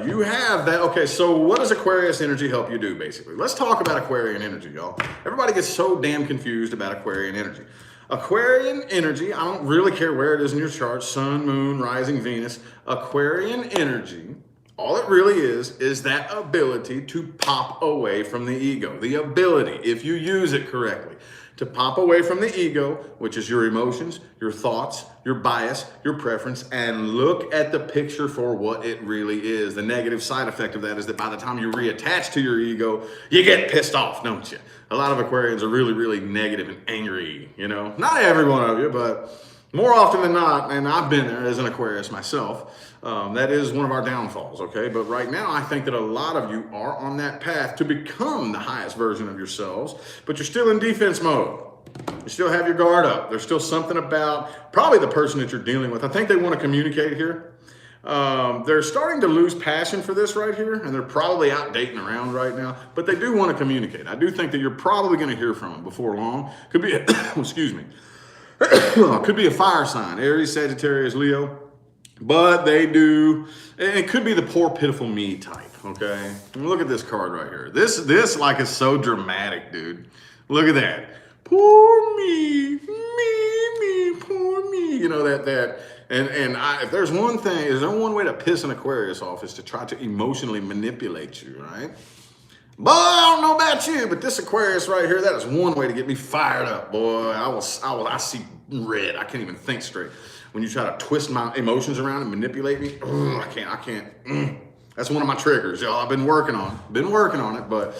you have that. Okay, so what does Aquarius energy help you do, basically? Let's talk about Aquarian energy, y'all. Everybody gets so damn confused about Aquarian energy. Aquarian energy, I don't really care where it is in your chart, Sun, Moon, Rising, Venus. Aquarian energy, all it really is that ability to pop away from the ego. The ability, if you use it correctly, to pop away from the ego, which is your emotions, your thoughts, your bias, your preference, and look at the picture for what it really is. The negative side effect of that is that by the time you reattach to your ego, you get pissed off, don't you? A lot of Aquarians are really, really negative and angry, you know? Not every one of you, but more often than not, and I've been there as an Aquarius myself, that is one of our downfalls, okay? But right now, I think that a lot of you are on that path to become the highest version of yourselves, but you're still in defense mode, You still have your guard up. There's still something about probably the person that you're dealing with. I think they want to communicate here. They're starting to lose passion for this right here, and they're probably out dating around right now, but they do want to communicate. I do think that you're probably going to hear from them before long. Could be, excuse me, could be a fire sign, Aries, Sagittarius, Leo, but they do, and it could be the poor, pitiful me type, okay? Look at this card right here. This like is so dramatic, dude. Look at that. Poor me, poor me. You know, if there's one thing, is there one way to piss an Aquarius off is to try to emotionally manipulate you, right? Boy, I don't know about you, but this Aquarius right here, that is one way to get me fired up, boy. I see red. I can't even think straight. When you try to twist my emotions around and manipulate me, I can't. That's one of my triggers, y'all. I've been working on it, but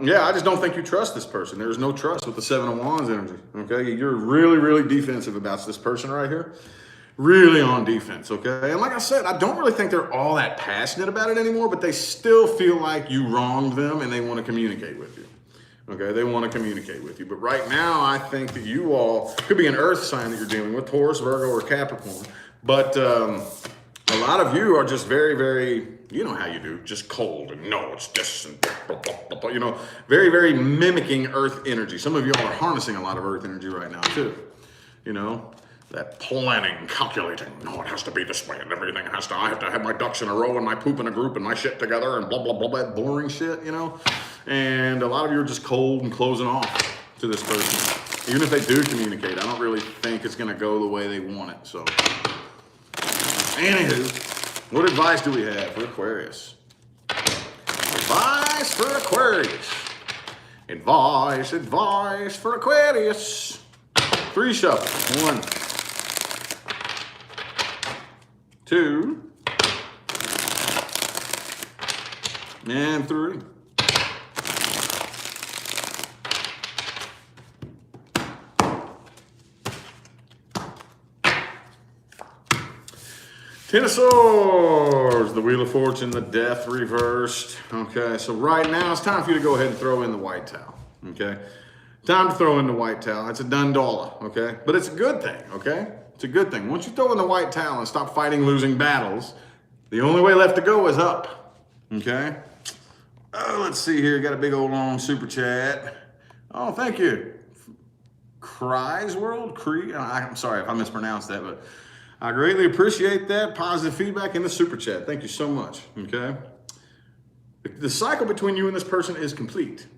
yeah, I just don't think you trust this person. There's no trust with the Seven of Wands energy, okay? You're really, really defensive about this person right here. Really on defense, okay? And like I said, I don't really think they're all that passionate about it anymore, but they still feel like you wronged them and they want to communicate with you, okay? They want to communicate with you. But right now, I think that you all, could be an earth sign that you're dealing with, Taurus, Virgo, or Capricorn. But a lot of you are just very, very, you know how you do, just cold and no, it's this and blah, blah, blah, blah, you know, very, very mimicking earth energy. Some of you all are harnessing a lot of earth energy right now too, you know, that planning, calculating, no, it has to be this way and everything has to, I have to have my ducks in a row and my poop in a group and my shit together and blah, blah, blah, that boring shit, you know, and a lot of you are just cold and closing off to this person. Even if they do communicate, I don't really think it's going to go the way they want it, so. Anywho, what advice do we have for Aquarius? Advice for Aquarius. Advice for Aquarius. 3 shuffles. 1, 2, and 3. Ten of Swords, the Wheel of Fortune, the Death reversed. Okay, so right now it's time for you to go ahead and throw in the white towel. Okay, time to throw in the white towel. It's a done dollar. Okay, but it's a good thing. Okay, it's a good thing. Once you throw in the white towel and stop fighting losing battles, the only way left to go is up. Okay. Let's see here. Got a big old long super chat. Oh, thank you. Cries World, I'm sorry if I mispronounced that, but I greatly appreciate that positive feedback in the super chat. Thank you so much, okay? The cycle between you and this person is complete.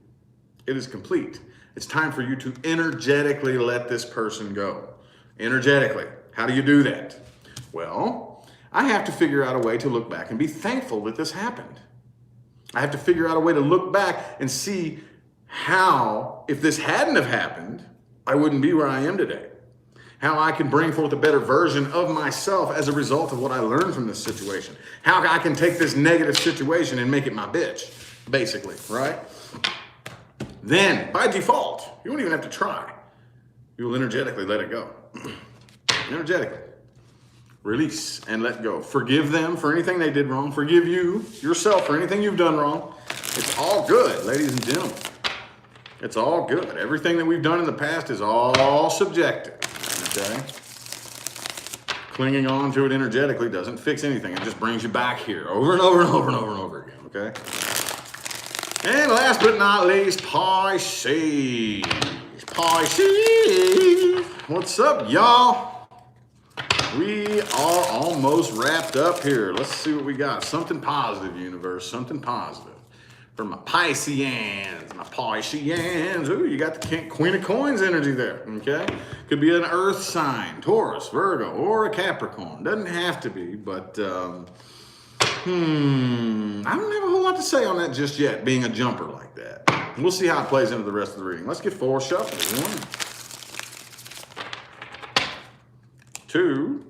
It is complete. It's time for you to energetically let this person go. Energetically. How do you do that? Well, I have to figure out a way to look back and be thankful that this happened. I have to figure out a way to look back and see how, if this hadn't have happened, I wouldn't be where I am today. How I can bring forth a better version of myself as a result of what I learned from this situation. How I can take this negative situation and make it my bitch, basically, right? Then, by default, you won't even have to try. You will energetically let it go. Energetically. Release and let go. Forgive them for anything they did wrong. Forgive you, yourself, for anything you've done wrong. It's all good, ladies and gentlemen. It's all good. Everything that we've done in the past is all subjective. Okay? Clinging on to it energetically doesn't fix anything. It just brings you back here over and over and over and over and over again, okay? And last but not least, Pisces. Pisces. What's up, y'all? We are almost wrapped up here. Let's see what we got. Something positive, universe. Something positive. For my Pisceans, Ooh, you got the Queen of Coins energy there, okay? Could be an earth sign, Taurus, Virgo, or a Capricorn. Doesn't have to be, but I don't have a whole lot to say on that just yet, being a jumper like that. We'll see how it plays into the rest of the reading. Let's get 4 shuffles. 1, 2,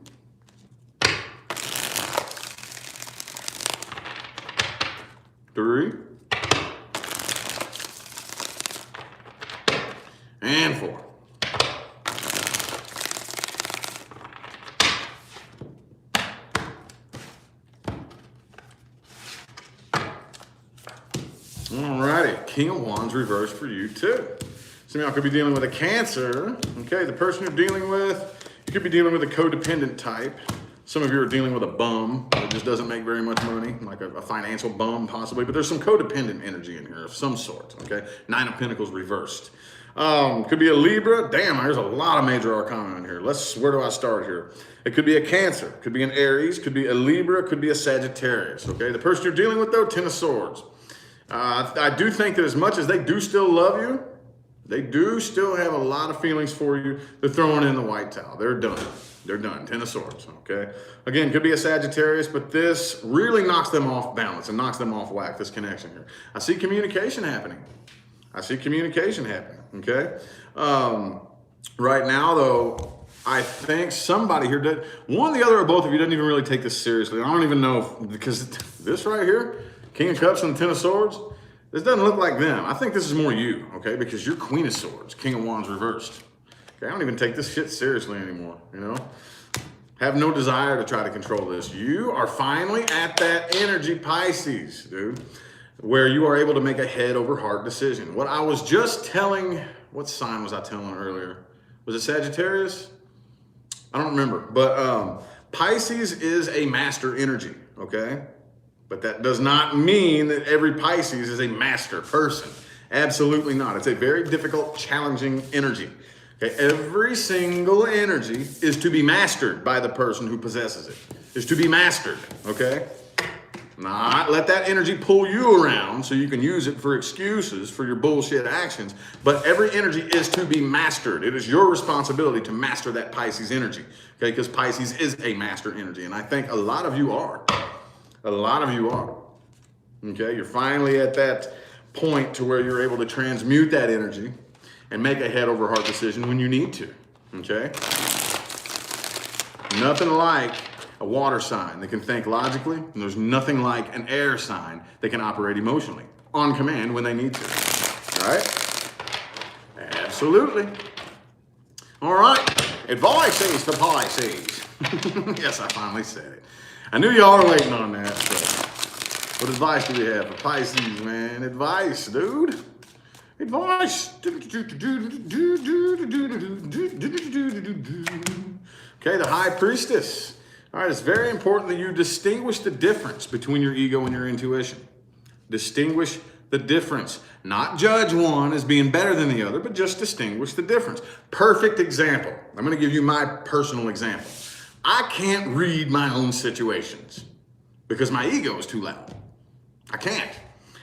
3, and 4. Alrighty, King of Wands reversed for you too. Some of y'all could be dealing with a Cancer. Okay, the person you're dealing with, you could be dealing with a codependent type. Some of you are dealing with a bum that just doesn't make very much money, like a financial bum possibly, but there's some codependent energy in here of some sort, okay? 9 of Pentacles reversed. Could be a Libra. Damn, there's a lot of major arcana in here. Where do I start here? It could be a Cancer, could be an Aries, could be a Libra, could be a Sagittarius, okay? The person you're dealing with though, 10 of Swords. I do think that as much as they do still love you, they do still have a lot of feelings for you. They're throwing in the white towel. They're done. They're done. 10 of Swords, okay? Again, could be a Sagittarius, but this really knocks them off balance and knocks them off whack, this connection here. I see communication happening. I see communication happening, okay? Right now, though, I think somebody here did, one, the other, or both of you didn't even really take this seriously. I don't even know if, because this right here, King of Cups and the 10 of Swords, this doesn't look like them. I think this is more you, okay? Because you're Queen of Swords, King of Wands reversed. Okay, I don't even take this shit seriously anymore, you know? Have no desire to try to control this. You are finally at that energy, Pisces, dude, where you are able to make a head over heart decision. What I was just telling, what sign was I telling earlier? Was it Sagittarius? I don't remember, but Pisces is a master energy, okay? But that does not mean that every Pisces is a master person. Absolutely not. It's a very difficult, challenging energy. Okay, every single energy is to be mastered by the person who possesses it. Is to be mastered, okay? Not let that energy pull you around so you can use it for excuses for your bullshit actions. But every energy is to be mastered. It is your responsibility to master that Pisces energy, okay? Because Pisces is a master energy, and I think a lot of you are. A lot of you are, okay? You're finally at that point to where you're able to transmute that energy and make a head over heart decision when you need to, okay? Nothing like a water sign that can think logically, and there's nothing like an air sign that can operate emotionally on command when they need to, all right? Absolutely. All right, advice for Pisces. Yes, I finally said it. I knew y'all were waiting on that, so what advice do we have for Pisces, man? Advice, dude. Advice. Okay, the High Priestess. All right, it's very important that you distinguish the difference between your ego and your intuition. Distinguish the difference. Not judge one as being better than the other, but just distinguish the difference. Perfect example. I'm going to give you my personal example. I can't read my own situations because my ego is too loud. I can't.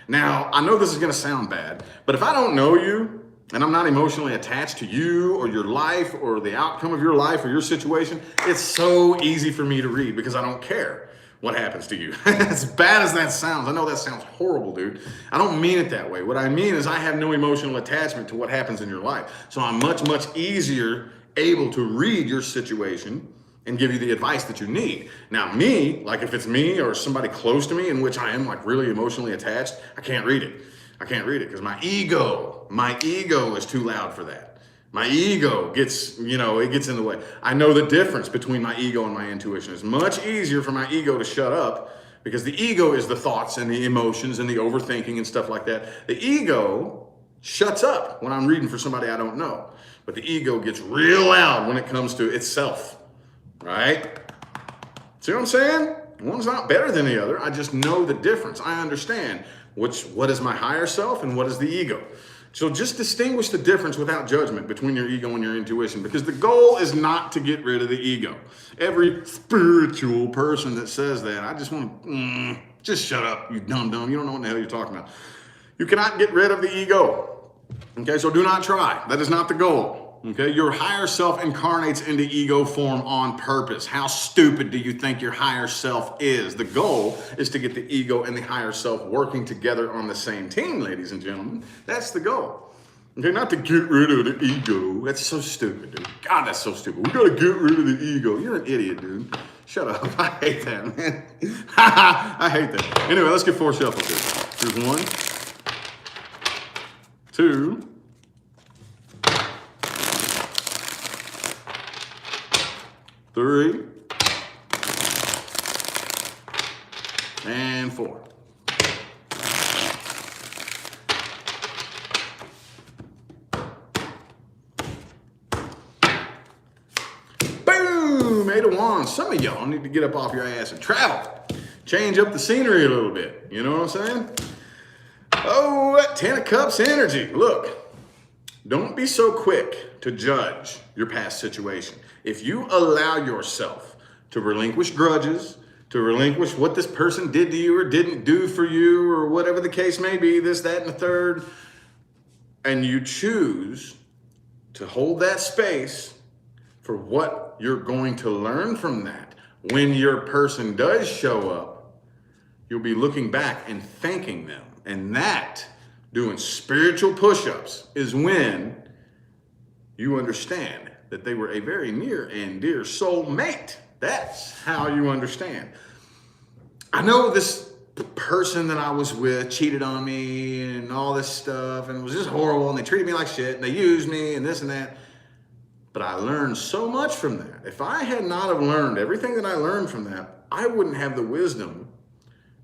Now, I know this is going to sound bad, but if I don't know you and I'm not emotionally attached to you or your life or the outcome of your life or your situation, it's so easy for me to read because I don't care what happens to you. As bad as that sounds, I know that sounds horrible, dude. I don't mean it that way. What I mean is I have no emotional attachment to what happens in your life. So I'm much, much easier able to read your situation and give you the advice that you need. Now me, like if it's me or somebody close to me in which I am like really emotionally attached, I can't read it. I can't read it because my ego is too loud for that. My ego gets, it gets in the way. I know the difference between my ego and my intuition. It's much easier for my ego to shut up because the ego is the thoughts and the emotions and the overthinking and stuff like that. The ego shuts up when I'm reading for somebody I don't know. But the ego gets real loud when it comes to itself. Right? See what I'm saying? One's not better than the other. I just know the difference. I understand what is my higher self and what is the ego. So just distinguish the difference without judgment between your ego and your intuition, because the goal is not to get rid of the ego. Every spiritual person that says that, I just want to, just shut up, you dumb. You don't know what the hell you're talking about. You cannot get rid of the ego. Okay, so do not try. That is not the goal. Okay, your higher self incarnates into ego form on purpose. How stupid do you think your higher self is? The goal is to get the ego and the higher self working together on the same team, ladies and gentlemen. That's the goal. Okay, not to get rid of the ego. That's so stupid, dude. God, that's so stupid. We gotta get rid of the ego. You're an idiot, dude. Shut up. I hate that, man. I hate that. Anyway, let's get 4 shuffles here. Here's 1, 2, 3, and 4. Eight of Wands, some of y'all need to get up off your ass and travel. Change up the scenery a little bit. You know what I'm saying? Oh, that Ten of Cups energy. Look, don't be so quick to judge your past situation. If you allow yourself to relinquish grudges, to relinquish what this person did to you or didn't do for you, or whatever the case may be, this, that, and the third, and you choose to hold that space for what you're going to learn from that, when your person does show up, you'll be looking back and thanking them. And that, doing spiritual push-ups, is when you understand that they were a very near and dear soul mate. That's how you understand. I know this person that I was with cheated on me and all this stuff, and it was just horrible, and they treated me like shit, and they used me and this and that. But I learned so much from that. If I had not have learned everything that I learned from that, I wouldn't have the wisdom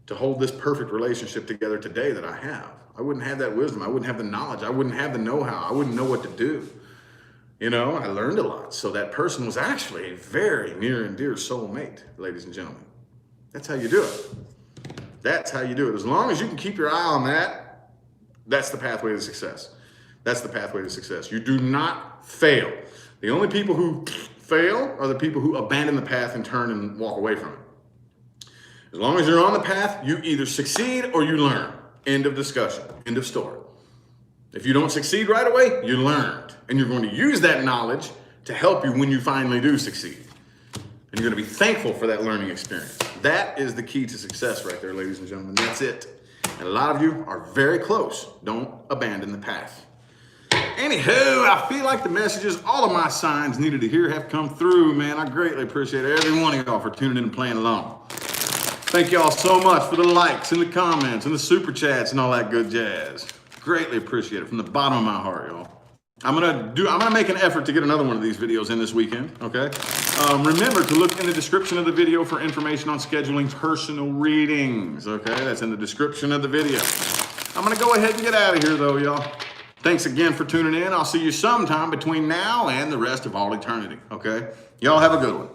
to hold this perfect relationship together today that I have. I wouldn't have that wisdom. I wouldn't have the knowledge. I wouldn't have the know-how. I wouldn't know what to do. You know, I learned a lot. So that person was actually a very near and dear soulmate, ladies and gentlemen. That's how you do it. That's how you do it. As long as you can keep your eye on that, that's the pathway to success. That's the pathway to success. You do not fail. The only people who fail are the people who abandon the path and turn and walk away from it. As long as you're on the path, you either succeed or you learn. End of discussion. End of story. If you don't succeed right away, you learned. And you're going to use that knowledge to help you when you finally do succeed. And you're going to be thankful for that learning experience. That is the key to success right there, ladies and gentlemen. That's it. And a lot of you are very close. Don't abandon the path. Anywho, I feel like the messages all of my signs needed to hear have come through, man. I greatly appreciate every one of y'all for tuning in and playing along. Thank y'all so much for the likes and the comments and the super chats and all that good jazz. Greatly appreciate it from the bottom of my heart, y'all. I'm gonna make an effort to get another one of these videos in this weekend, okay? Remember to look in the description of the video for information on scheduling personal readings, okay? That's in the description of the video. I'm gonna go ahead and get out of here though, y'all. Thanks again for tuning in. I'll see you sometime between now and the rest of all eternity, okay? Y'all have a good one.